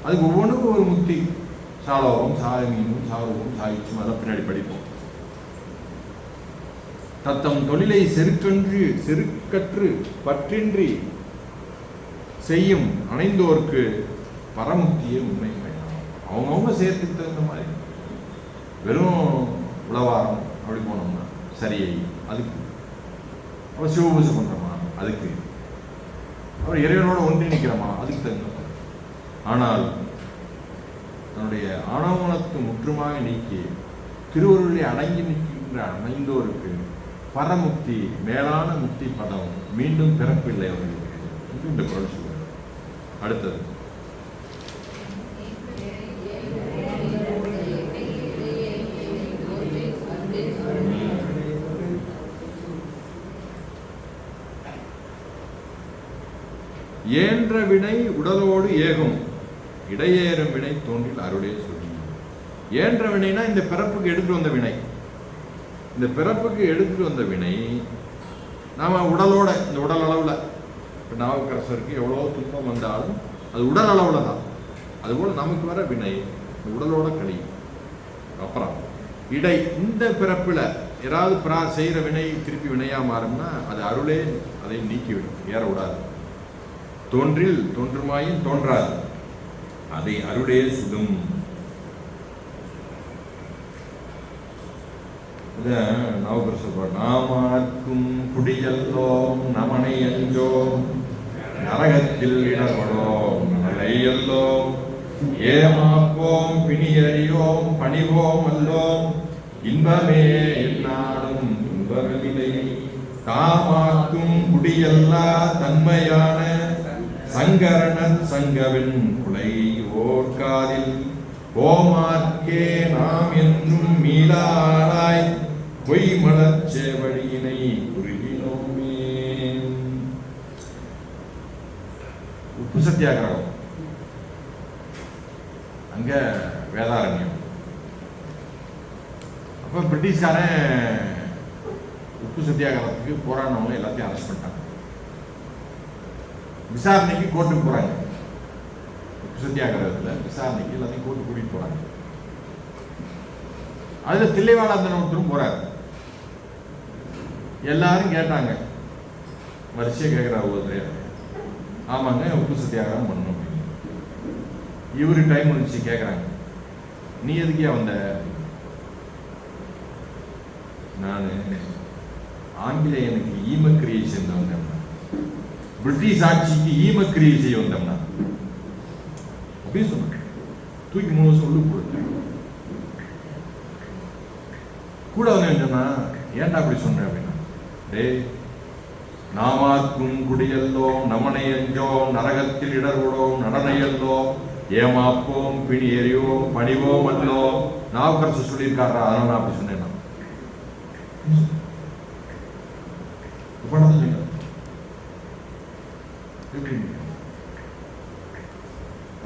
அதுக்கு ஒவ்வொன்றுக்கும் ஒரு முக்தி. சாலோகம் சாயமீனும் சாருவும் சாயிச்சும் அதெல்லாம் பின்னாடி படிப்போம். தத்தம் தொழிலை செருக்கற்று பற்றின்றி செய்யும் அணைந்தோர்க்கு பரமுக்தியே உண்மை பயனாகும். அவங்கவுங்க சேர்த்துக்கு தகுந்த மாதிரி. வெறும் உளவாரம் அப்படி போனோம்னா சரியை அதுக்கு, அப்புறம் சிவபூஜை பண்றோமா அதுக்கு, அப்புறம் இறைவனோட ஒன்றி நிற்கிறோமா அதுக்கு தகுந்த மாதிரி. ஆனால் தன்னுடைய ஆணவமனத்தை முற்றுமாக நீக்கி திருவருளை அடங்கி நிற்கின்ற அணைந்தோருக்கு பரமுக்தி மேலான முக்தி பதம் மீண்டும் பிறப்பில்லை அவர்களுக்கு என்று இந்த குரல் சொல்லுவார். அடுத்தது ஏன்ற வினை உடலோடு ஏகும் இடையேறும் வினை தோன்றில் அருளே சொல்லி. ஏன்ற வினைனா இந்த பிறப்புக்கு எடுத்துட்டு வந்த வினை. இந்த பிறப்புக்கு எடுத்துட்டு வந்த வினை நாம உடலோட, இந்த உடல் அளவுல, இப்போ நாவுக்கரசருக்கு எவ்வளோ துன்பம் வந்தாலும் அது உடல் அளவுல தான். அதுபோல் நமக்கு வர வினை இந்த உடலோட கழியும். அப்புறம் இடை இந்த பிறப்புல ஏதாவது செய்கிற வினை திருப்பி வினையா மாறும்னா அது அருளே அதை நீக்கிவிடும், ஏற விடாது. தோன்றில் தோன்றுமாயும் தோன்றாது, அதை அருளே சுடும். நாமார்க்கும் குடியல்லோம் நமனை அஞ்சோம் நரகத்தில் இடர்படோம் நலையல்லோம் ஏமாப்போம் பிணியறியோம் பணிவோம் அல்லோம் இன்பமே என்னாலும் இன்பமில்லை. காமாக்கும் குடியல்லா தன்மையான சங்கரண சங்கவின் குலை ஓர்காதில் கோமார்க்கே நாம் என்றும் மீளாளாய் பொய் மலர்ச்சேவடியினை குறுகினோமே. உப்பு சத்தியாகிரகம் அங்க வேதாரண்யம். அப்ப பிரிட்டிஷ்காரன் உப்பு சத்தியாகிரகத்துக்கு போராடினவங்க எல்லாத்தையும் அரெஸ்ட் பண்ணிட்டாங்க. விசாரணைக்கு கோர்ட்டுக்கு போறாங்க. உப்பு சத்தியாகிரகத்தில் விசாரணைக்கு எல்லாத்தையும் கோர்ட்டு கூட்டிட்டு போறாங்க. அதுல தில்லைவாழாந்தன் ஒருத்தரும் போறாரு. எல்லாரும் கேட்டாங்க, வரிசையை கேட்கிறார் ஒருத்தர், ஆமாங்க உப்பு சத்தியாகிரகம் பண்ணணும் அப்படின்னு. இவரு டைம் முடிச்சு கேட்குறாங்க, நீ எதுக்கே வந்த? நான் ஆங்கிலேயனுக்கு ஈமக்கிரியை செய்ய வந்தேன், பிரிட்டிஷ் ஆட்சிக்கு ஈமக்கிரியை செய்ய வந்தோம்னா அப்படின்னு சொன்ன. தூக்கி 3 வருஷம் உள்ளுக்கு போடுது. கூட வந்து சொன்னா, ஏன்டா அப்படி சொன்ன அப்படின்னா, டேய் நாமாக்கும் குடியல்லோம் நமனை அஞ்சோம் நரகத்தில் இடர்படோம் நடனையல்லோம் ஏமாப்போம் பிணி எறியோம் பணிவோம் அல்லோ. நாவுக்கரசர் சொல்லியிருக்காரா, அதனால நான் அப்படி சொன்னேன்.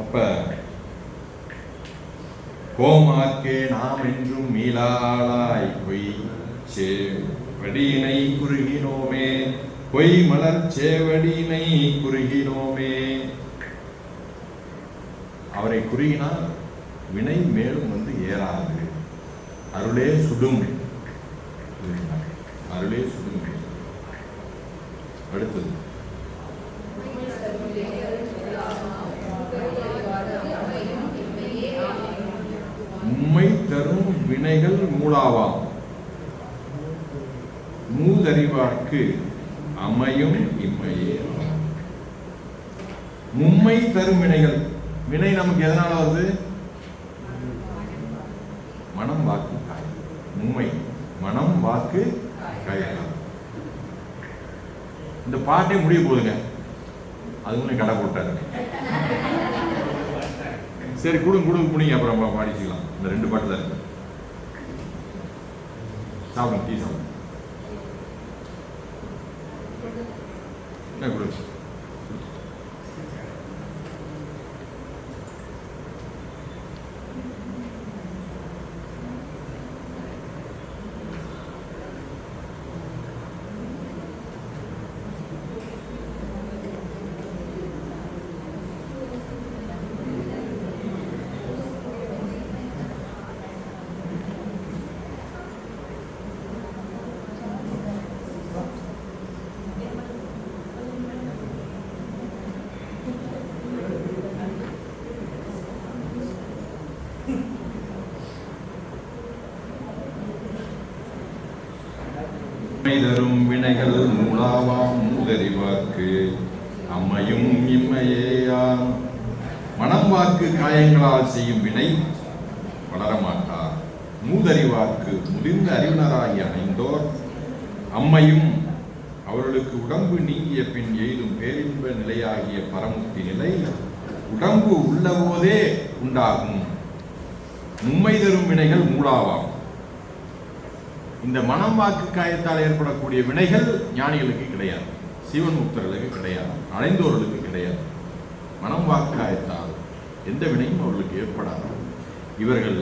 அப்ப கோமாக்கே நாம் என்றும் மீளாளாய் பொய் சேவடியினை குறுகினோமே பொய் மலர் சேவடியினை குறுகினோமே. அவரை குறுகினால் வினை மேலும் வந்து ஏறாது, அருளே சுடும், அருளே சுடும். அடுத்தது உம்மை தரும் வினைகள் மூளாவாம் மூதறிவார்க்கு அமையும் இம்மையே. மும்மை தரும் வினைகள், வினை நமக்கு எதனால வருது? மனம் வாக்கு காய். மும்மை மனம் வாக்கு காயலாம். இந்த பாட்டே முடிய போகுதுங்க, அதுக்குன்னு கடை போட்டாரு. சரி கொடுங்க குடிங்க, அப்புறம் பாடிச்சுக்கலாம். இந்த 2 பாட்டு தான் இருக்கு. சாப்பிடுங்க, டீ சாப்பிடுங்க. என்ன கொடு மும்மை தரும் வினைகள் மூலாவாம் மூதறிவார்க்கு அம்மையும் இம்மையேயாம். மனம் வாக்கு காயங்களால் செய்யும் வினை வளரமாட்டார். மூதறிவார்க்கு முதிர்ந்த அறிவினராகி அணைந்தோர் அம்மையும் அவர்களுக்கு உடம்பு நீங்கிய பின் எய்தும் பேரின்ப நிலையாகிய பரமுக்தி நிலை உடம்பு உள்ளபோதே உண்டாகும். மும்மை தரும் வினைகள் மூலாவாம். இந்த மனம் வாக்கு காயத்தால் ஏற்படக்கூடிய வினைகள் ஞானிகளுக்கு கிடையாது, சீவன் முக்தர்களுக்கு கிடையாது, அடைந்தோர்களுக்கு கிடையாது. மனம் வாக்கு காயத்தால் எந்த வினையும் அவர்களுக்கு ஏற்படாது. இவர்கள்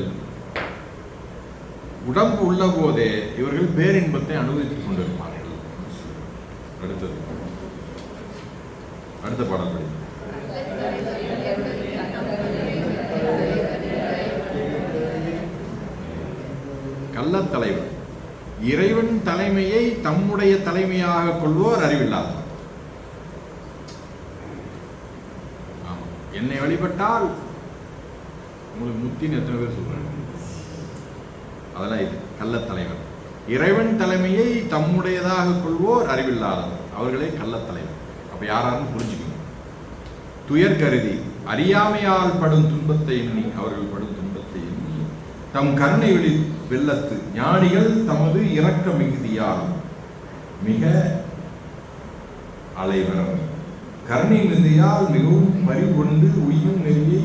உடம்பு உள்ள போதே இவர்கள் பேரின்பத்தை அனுபவித்துக் கொண்டிருப்பார்கள். அடுத்த பாடல் படி. கள்ளத்தலைவர் இறைவன் தலைமையை தம்முடைய தலைமையாக கொள்வோர் அறிவில்லாத. என்னை வழிபட்டால் உங்களுக்கு முத்தின்னு எத்தனை பேர் சொல்றாங்க? அதெல்லாம் இது கள்ளத்தலைவர். இறைவன் தலைமையை தம்முடையதாக கொள்வோர் அறிவில்லாதவர், அவர்களே கள்ளத்தலைவர். அப்ப யாராரும் புரிஞ்சுக்கணும். துயர் கருதி அறியாமையால் படும் துன்பத்தை எண்ணி, அவர்கள் படும் துன்பத்தை எண்ணி தம் கருணை வெளி வெள்ளத்து ஞானிகள் தமது இரக்க மிகுதியால் மிக அலைவர். கருணை மிகுதியால் மிகவும் பறிகொண்டு உய்யும் நெறியை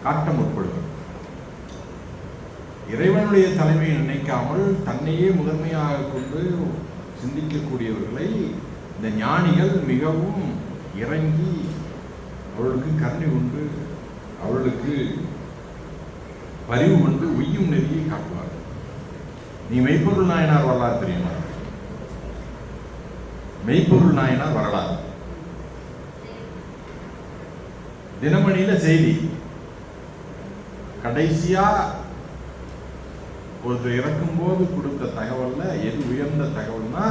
காட்ட முற்படுவர். இறைவனுடைய தலைமையை நினைக்காமல் தன்னையே முதன்மையாக கொண்டு சிந்திக்கக்கூடியவர்களை இந்த ஞானிகள் மிகவும் இறங்கி அவர்களுக்கு கருணை கொண்டு அவர்களுக்கு பரிவு கொண்டு உய்யும் நெறியை காட்டுவார்கள். நீ மெய்ப்பொருள் நாயனார் வரலாறு தெரியுமா? மெய்ப்பொருள் நாயனார் வரலாறு தினமணியில செய்தி. கடைசியா ஒருத்தர் இறக்கும் போது கொடுத்த தகவல்ல எது உயர்ந்த தகவல்னா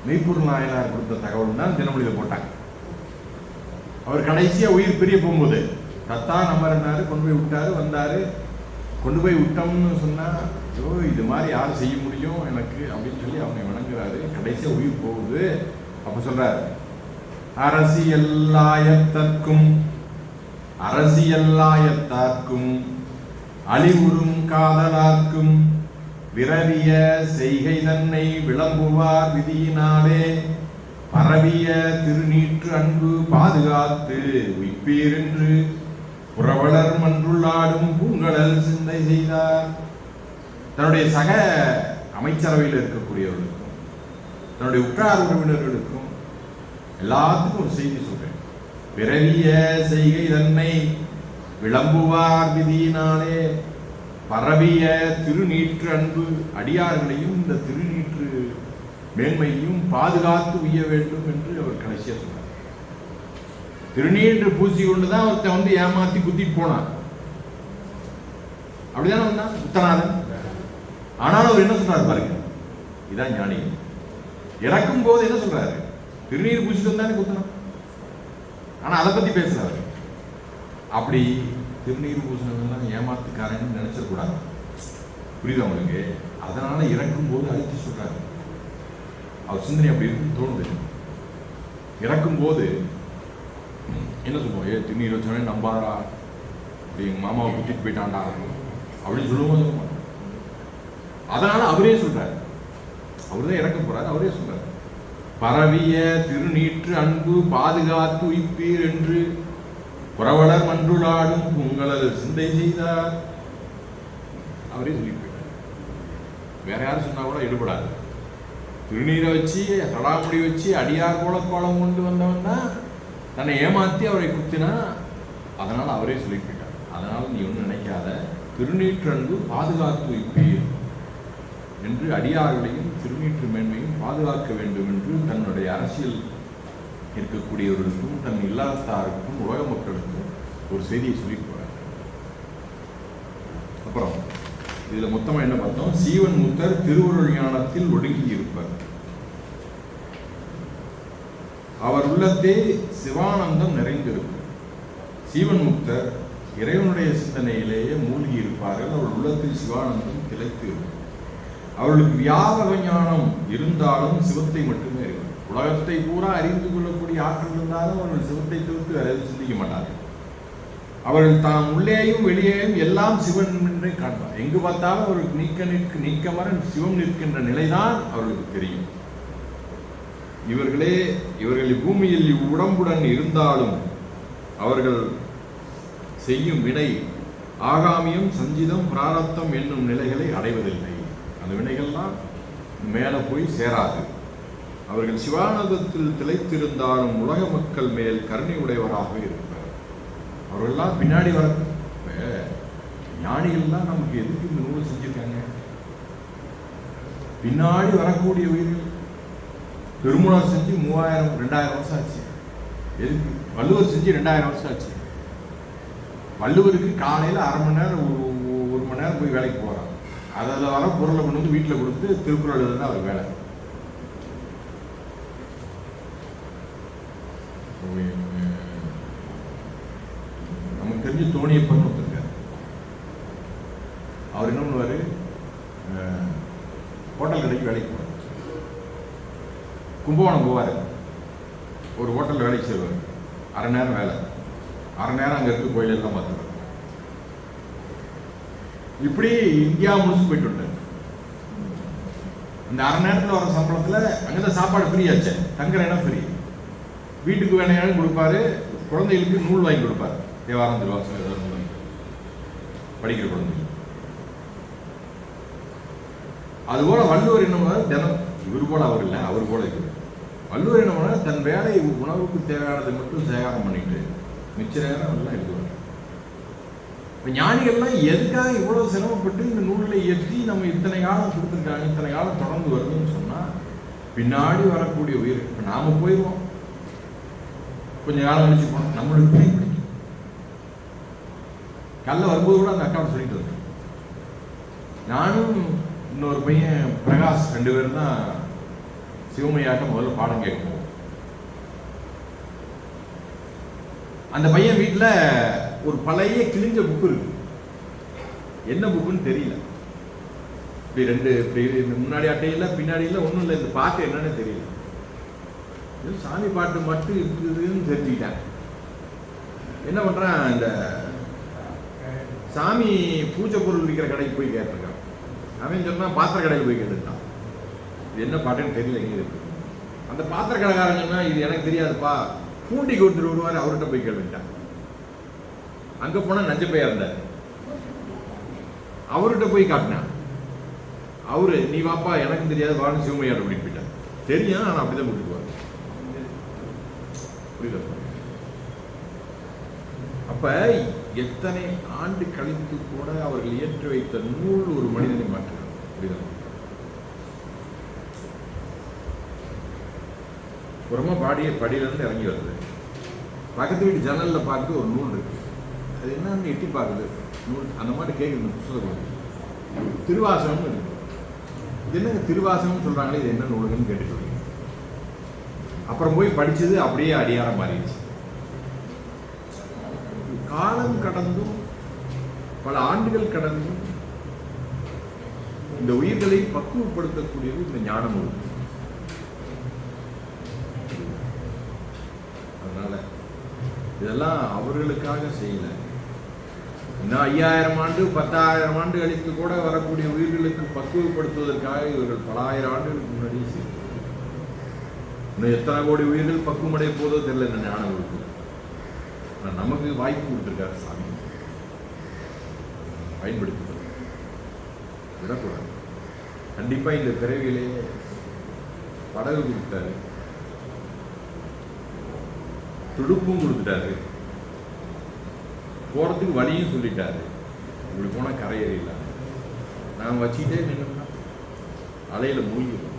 மெய்ப்பொருள் நாயனார் கொடுத்த தகவல் தான் தினமணியில போட்டாங்க. அவர் கடைசியா உயிர் பிரிய போகும்போது தத்தா நம்பர்னாரு, கொண்டு போய் விட்டாரு, வந்தாரு. கொண்டு போய் விட்டோம்னு சொன்னா ஐயோ இது மாதிரி யார் செய்ய முடியும் எனக்கு அப்படின்னு சொல்லி அவங்க வணங்குறாரு. கடைசியா உயிர் போகுது. அப்ப சொல்றாரு, அரசியல்லாயத்தார்க்கும் அழிவுறும் காதலார்க்கும் விரவிய செய்கை தன்னை விளம்புவார் விதியினாலே பரவிய திருநீற்று அன்பு பாதுகாத்து உய்ப்பீர் என்று புறவலர் மன்றுள்ளாடும் பூங்கடல் சிந்தை செய்தார். தன்னுடைய சக அமைச்சரவையில் இருக்கக்கூடியவர்களுக்கும் தன்னுடைய உற்றார் உறவினர்களுக்கும் எல்லாத்துக்கும் ஒரு செய்தி சொல்றேன். பிறவிய செய்கை தன்னை விளம்புவார் விதியினாலே பரவிய திருநீற்று அன்பு, அடியார்களையும் இந்த திருநீற்று மேன்மையும் பாதுகாத்து உய்ய வேண்டும் என்று அவர் கடைசியா சொன்னார். திருநீற்று பூசி கொண்டுதான் ஒருத்தன் வந்து ஏமாத்தி குத்திட்டு போனான். அப்படிதானே வந்தான் உத்தனாரன். ஆனாலும் அவர் என்ன சொல்றாரு பாருங்க, இதான் ஞானி. இறக்கும் போது என்ன சொல்றாரு? திருநீர் பூசிட்டு வந்தானே குத்தணும். ஆனா அதை பத்தி பேசுறாரு. அப்படி திருநீர் பூசினவெல்லாம் ஏமாத்துக்காரன்னு நினைச்சிடக்கூடாது. புரியுது அவங்களுக்கு? அதனால இறக்கும் போது அழைத்து சொல்றாரு. அவர் சிந்தனை அப்படி இருக்குன்னு தோணுது. இறக்கும் போது என்ன சொல்லுவோம்? திருநீர் வச்சோடனே நம்பாரா, அப்படி எங்க மாமாவை குத்திட்டு போயிட்டான்டா அப்படின்னு சொல்லுவோம். அதனால அவரே சொல்றாரு, அவர்தான் இறக்க போறாரு, அவரே சொல்றாரு, பரவிய திருநீற்று அன்பு பாதுகாத்து உய்ப்பீர் என்று புறவலர் மன்றுளாடும் உங்களது சிந்தை செய்தார். அவரே சொல்லி போயிட்டார். வேற யாரும் சொன்னா கூட எடுபடாது. திருநீரை வச்சு தடாமுடி வச்சு அடியார் போல கோலம் கொண்டு வந்தவன் தான் தன்னை ஏமாத்தி அவரை குத்தினா. அதனால அவரே சொல்லி போயிட்டார். அதனால நீ ஒன்றும் நினைக்காத, திருநீற்று அன்பு பாதுகாத்து வைப்பீர் என்று அடியார்களையும் திருநீற்று மேன்மையும் பாதுகாக்க வேண்டும் என்று தன்னுடைய அரசியல் இருக்கக்கூடியவர்களுக்கும் தன் இல்லத்தாருக்கும் உலக மக்களுக்கும் ஒரு செய்தியை சொல்லி போறார். அப்புறம் இதுல மொத்தமா என்ன பார்த்தோம்? சீவன் முத்தர் திருவருள் ஞானத்தில் ஒடுங்கி இருப்பார். அவர் உள்ளத்தே சிவானந்தம் நிறைந்திருக்கும். சீவன் முக்தர் இறைவனுடைய சிந்தனையிலேயே மூழ்கி இருப்பார்கள். அவர் உள்ளத்தில் சிவானந்தம் திளைத்து இருக்கும். அவர்களுக்கு வியாபக ஞானம் இருந்தாலும் சிவத்தை மட்டுமே அறிவார். உலகத்தை பூரா அறிந்து கொள்ளக்கூடிய ஆற்றல் இருந்தாலும் அவர்கள் சிவத்தை தவிர்த்து வேற எதுவும் சிந்திக்க மாட்டார்கள். அவர்கள் தாம் உள்ளேயும் வெளியேயும் எல்லாம் சிவன் என்றே காண்பார். எங்கு பார்த்தாலும் அவர்களுக்கு நீக்கமர சிவம் நிற்கின்ற நிலைதான் அவர்களுக்கு தெரியும். இவர்கள் பூமியில் உடம்புடன் இருந்தாலும் அவர்கள் செய்யும் வினை ஆகாமியம், சஞ்சிதம், பிராரப்தம் என்னும் நிலைகளை அடைவதில்லை. அந்த வினைகள்லாம் மேலே போய் சேராது. அவர்கள் சிவானந்தத்தில் திளைத்திருந்தாலும் உலக மக்கள் மேல் கருணை உடையவராகவே இருப்பார். அவர்கள்லாம் பின்னாடி வர ஞானிகள்லாம் நமக்கு எதுக்கு இந்த நூலை செஞ்சிருக்காங்க? பின்னாடி வரக்கூடிய உயிர்கள் பெருமுனார் செஞ்சு 2000 வருஷம் ஆச்சு. எதுக்கு? வள்ளுவர் செஞ்சு 2000 வருஷம் ஆச்சு. வள்ளுவருக்கு காலையில் 1/2 மணி நேரம் 1 மணி நேரம் போய் வேலைக்கு போகிறான். அதில் வர பொருளை கொண்டு வந்து வீட்டில் கொடுத்து திருக்குறள் எழுதுனா அவர் வேலை. நமக்கு தெரிஞ்சு தோணியப்பன் ஒருத்தருக்கார். அவர் என்ன பண்ணுவார்? ஹோட்டல் கடைக்கு வேலைக்கு போவார். கும்பகோணம் போவார். ஒரு ஹோட்டலில் வேலைக்கு செய்வார். 1/2 நேரம் வேலை, 1/2 நேரம் அங்கே இருக்க கோயிலெல்லாம் பார்த்துருவார். இப்படி இந்தியா முழுசு போயிட்டு விட்டார். அந்த 1/2 நேரத்தில் வர சம்பளத்தில் அங்கேதான் சாப்பாடு ஃப்ரீ ஆச்சு, தங்குற இடம் ஃப்ரீ, வீட்டுக்கு வேணையாலும் கொடுப்பாரு, குழந்தைகளுக்கு நூல் வாங்கி கொடுப்பாரு, தேவாரம் திருவாசம் ஏதாவது நூல் வாங்கி படிக்கிற குழந்தைகள். அதுபோல வள்ளுவர் என்ன தினம் இவர் போல அவர் இல்லை, அவர் போல இருக்கு. வள்ளுவர் என்ன பண்ண தன் வேலை உணவுக்கு தேவையானதை மட்டும் சேகாரம் பண்ணிட்டு மிச்ச நேரம் எல்லாம் எழுதுவார். இப்போ ஞானிகள்லாம் எதுக்காக இவ்வளோ சிரமப்பட்டு இந்த நூலில் இயற்றி நம்ம இத்தனை காலம் கொடுத்துருக்காங்க, இத்தனை காலம் தொடர்ந்து வருதுன்னு சொன்னால் பின்னாடி வரக்கூடிய உயிர். இப்போ நாம் போயிடுவோம், கொஞ்சம் காலம் கழிச்சு போனோம், நம்மளுக்கு பிடிக்கும். கல்ல வரும்போது கூட அந்த அக்காவை சொல்லிட்டு வந்தேன். நானும் இன்னொரு பையன் பிரகாஷ் 2 பேரும் தான் சிவமையாட்டம் முதல்ல பாடம் கேட்கும். அந்த பையன் வீட்டில் ஒரு பழைய கிழிஞ்ச புக்கு இருக்கு. என்ன புக்குன்னு தெரியல. இப்படி 2 இப்படி முன்னாடி அட்டையில் பின்னாடி இல்லை, ஒன்றும் இல்லை. இந்த பாட்டு என்னன்னு தெரியல. சாமி பாட்டு மட்டும் இருக்குதுன்னு தெரிஞ்சுக்கிட்டேன். என்ன பண்ணுறான், இந்த சாமி பூஜை பொருள் விற்கிற கடைக்கு போய் கேட்டிருக்கான். அவன் சொன்னால் பாத்திர கடையில் போய் கேட்டுட்டான். இது என்ன பாட்டுன்னு தெரியல, எங்கே இருக்கு. அந்த பாத்திர கடைக்காரன் சொன்னா இது எனக்கு தெரியாதுப்பா, பூண்டி கொடுத்துட்டு வருவார், அவர்கிட்ட போய் கேட்டுட்டான். அங்கே போனால் நஞ்சப்பையா இருந்தார், அவர்கிட்ட போய் காட்டினான். அவரு நீ வாப்பா எனக்கு தெரியாது வான்னு சிவமையார் அப்படின்னு போயிட்டான். தெரியும், ஆனால் அப்படிதான் கூட்டிட்டு போவார். புரியுதா? அப்ப எத்தனை ஆண்டு கழித்து கூட அவர்கள் ஏற்றி வைத்த நூல் ஒரு மனிதனை மாற்றுகிறது. புரியுதா? புறமா படியிலிருந்து இறங்கி வருது. பக்கத்து வீட்டு ஜன்னல்ல பார்த்து ஒரு நூல் இருக்கு. அது என்னன்னு எட்டி பார்க்குது நூல். அந்த மாதிரி கேட்குது புத்தகம். திருவாசகம்னு இருக்கு. இது என்னங்க திருவாசகம்னு சொல்றாங்களே, இது என்ன நூலுன்னு கேட்டுட்டு. அப்புறம் போய் படிச்சது அப்படியே அடியாரம் மாறிடுச்சு. காலம் கடந்தும் பல ஆண்டுகள் கடந்தும் இந்த உயிர்களை பக்குவப்படுத்தக்கூடியது இந்த ஞான நூல். அதனால இதெல்லாம் அவர்களுக்காக செய்யல. இன்னும் 5000 ஆண்டு 10,000 ஆண்டு கழித்து கூட வரக்கூடிய உயிர்களுக்கு பக்குவப்படுத்துவதற்காக இவர்கள் பல ஆயிரம் ஆண்டுகளுக்கு முன்னாடியே செய்தார். இன்னும் எத்தனை கோடி உயிர்கள் பக்குவமடைய போதோ தெரியல இந்த ஞான நூலுக்கு. நமக்கு வாய்ப்பு கொடுத்துருக்காரு சாமி, பயன்படுத்தி விடக்கூடாது. கண்டிப்பா இந்த பிறவியிலேயே படகு கொடுத்தாரு, துடுப்பும் கொடுத்துட்டாரு, போறதுக்கு வழியும் சொல்லிட்டாரு. இப்படி போனா கரையேறில நாங்கள் வச்சுக்கிட்டே நின்னா அலையில மூழ்கிடும்.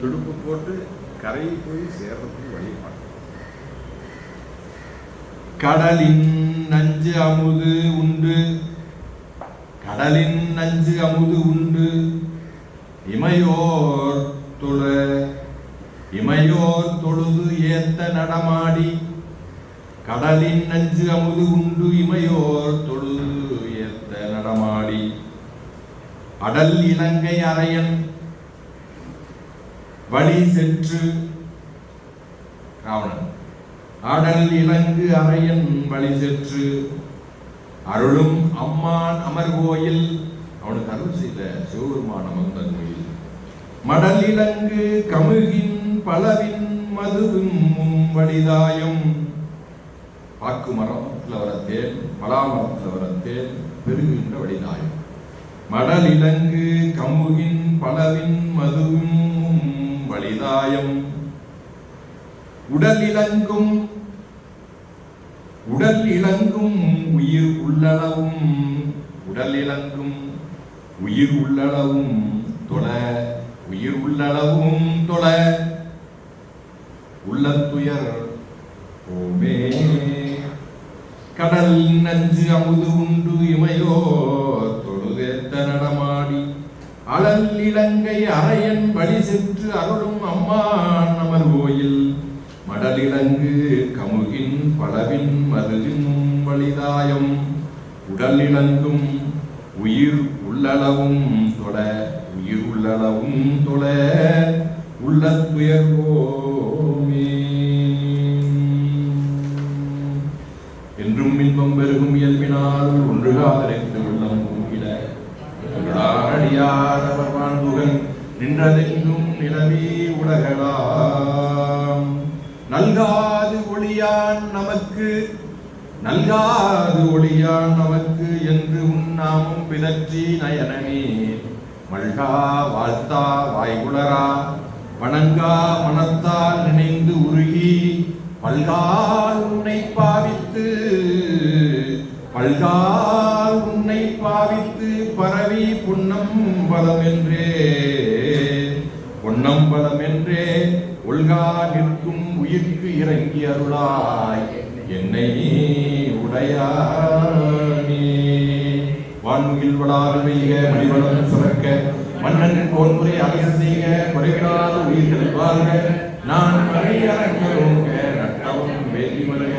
துடுப்பு போட்டு கரையை போய் சேர்றதுக்கு வழி பார்க்கணும். கடலின் நஞ்சு அமுது உண்டு, கடலின் நஞ்சு அமுது உண்டு, இமையோர் தொழுது ஏத்த நடமாடி, கடலின் நஞ்சு அமுது உண்டு, இமையோர் தொழுது ஏத்த நடமாடி, அட மடல் இலங்கை அரையன் வழி சென்று ராவணன் அடல் இலங்கு அரையன் வழி சென்று அருளும் அம்மான் அமர்கோயில் அவனுக்கு அருள் செய்த சிவபெருமான் அமர்ந்த கோயில் மடல் இலங்கு கமுகின் பலவின் மதுவும் வழிதாயும் பாக்கு மரத்தில் வரத்தேன் பலா மரத்தில் வரத்தேன் பெருகின்ற வழிதாயும் மடல் இலங்கு கமுகின் பலவின் மதுவும் வழிதாயம் உடல் இலங்கும் உயிர் உள்ளளவும் உடல் இலங்கும் உயிர் உள்ளளவும் தொழ உயிர் உள்ளளவும் தொழ உள்ளத்துயர் ஓமே கடல் நஞ்சு அமுது உண்டு இமையோ தொழுதேத்த நடமாடி அழல் இலங்கை அரையன் வழி சென்று அருளும் அம்மான் அமர் கோயில் மடலிலங்கு கமுகின் பலவின் மருகின் வழிதாயம் உடல் இலங்கும் உயிர் உள்ளளவும் தொழ உயிர் உள்ளளவும் தொழ உள்ளத்துயர்வோமே என்றும் இன்பம் பெருகும் இயல்பினால் ஒன்றுகாதரைத்து உள்ளம் பூங்கிட அடியாரவர் வாழ்வுகள் நின்றதெங்கும் நிலவி உலகலாம் நல்காது ஒளியான் நமக்கு என்று உன்னாமும் பிதற்றி நயனமே மல்கா வாழ்த்தா வாய்குளரா வணங்கா மனத்தால் நினைந்து உருகி பல்கால் உன்னை பாவித்து பரவி பொன்னம்பலம் என்றே ஒல்கா நிற்கும் உயிர்க்கு இறங்கி அருளாய் என்னை உடையானே வான்முகில் வளால் வெய்க மணிவளம் சுரக்க மன்னன் போன்முறை அலையல் செய்க குறைவிடாத உயிர்கள் வாழ்க நான் மறையறங்க நட்டவும் வேதி மருக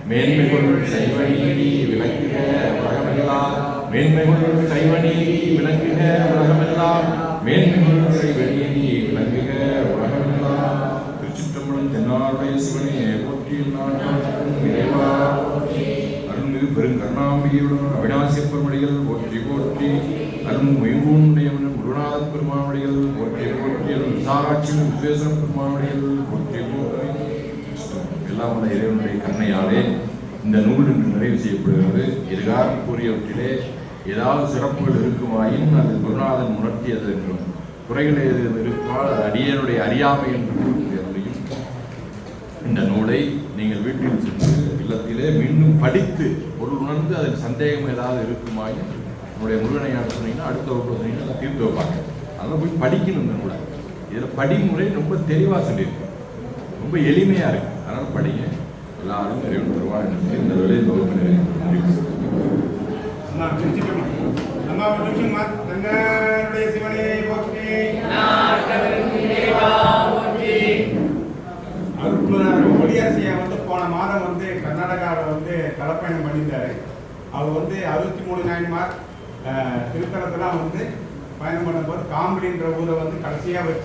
மேன்மைகள் சைவ நீதி விளக்குக உலகமெல்லாம் மேன்மைகள் சைவ நீதி விளக்குக உலகமெல்லாம் மேன்மைகள் சைவ நீதி விளக்குக உலகமெல்லாம் திருச்சிற்றம்பலம் தென்னாடுடைய சிவனே போற்றி இறைவா அருள்மிகு பெருங்கருணாம்பிகையுடன் அவிநாசிய பெருமடிகள் போற்றி போற்றி அருள் மெய்கூண்டையவன் குருநாத பெருமானுடைகள் போற்றி போற்றி அருள் விசாராட்சி விஸ்வேஸ்வர பெருமானுடைகள் போற்றி போற்றி எல்லாம் உள்ள இறைவனுடைய கருணையாலே இந்த நூல் இன்று நிறைவு செய்யப்படுகிறது. இதுகாக கூறியவற்றிலே ஏதாவது சிறப்புகள் இருக்குமாயின் அது குருநாதன் உணர்த்தியது என்றும் குறைகள் எதுவும் இருப்பால் அது அடியனுடைய அறியாமை என்று கூறியதையும் இந்த நூலை நீங்கள் வீட்டில் சென்று இல்லத்திலே மீண்டும் படித்து பொருள் உணர்ந்து அதில் சந்தேகம் ஏதாவது இருக்குமாயின் நம்முடைய முருகனையான சொன்னீங்கன்னா அடுத்த வகுப்பு சொன்னீங்கன்னா அதை தீர்த்து வைப்பாங்க. அதெல்லாம் போய் படிக்கணும் இந்த நூலை. இதில் படிமுறை ரொம்ப தெளிவாக சொல்லியிருக்கு, ரொம்ப எளிமையாக இருக்குது. அதனால் படிங்க. எல்லாரும் இறைவன் தருவார் என்று சொல்லி இந்த வேலையை வகுப்பு நிறைவு ஒளியரசியை போன மாதம் கர்நாடகாவில் கலப்பயணம் பண்ணியிருந்தாரு. அவர் 63 நாயன்மார் திருத்தலத்தெல்லாம் பயணம் பண்ணும்போது காம்படின்ற ஊரை கடைசியாக வச்சு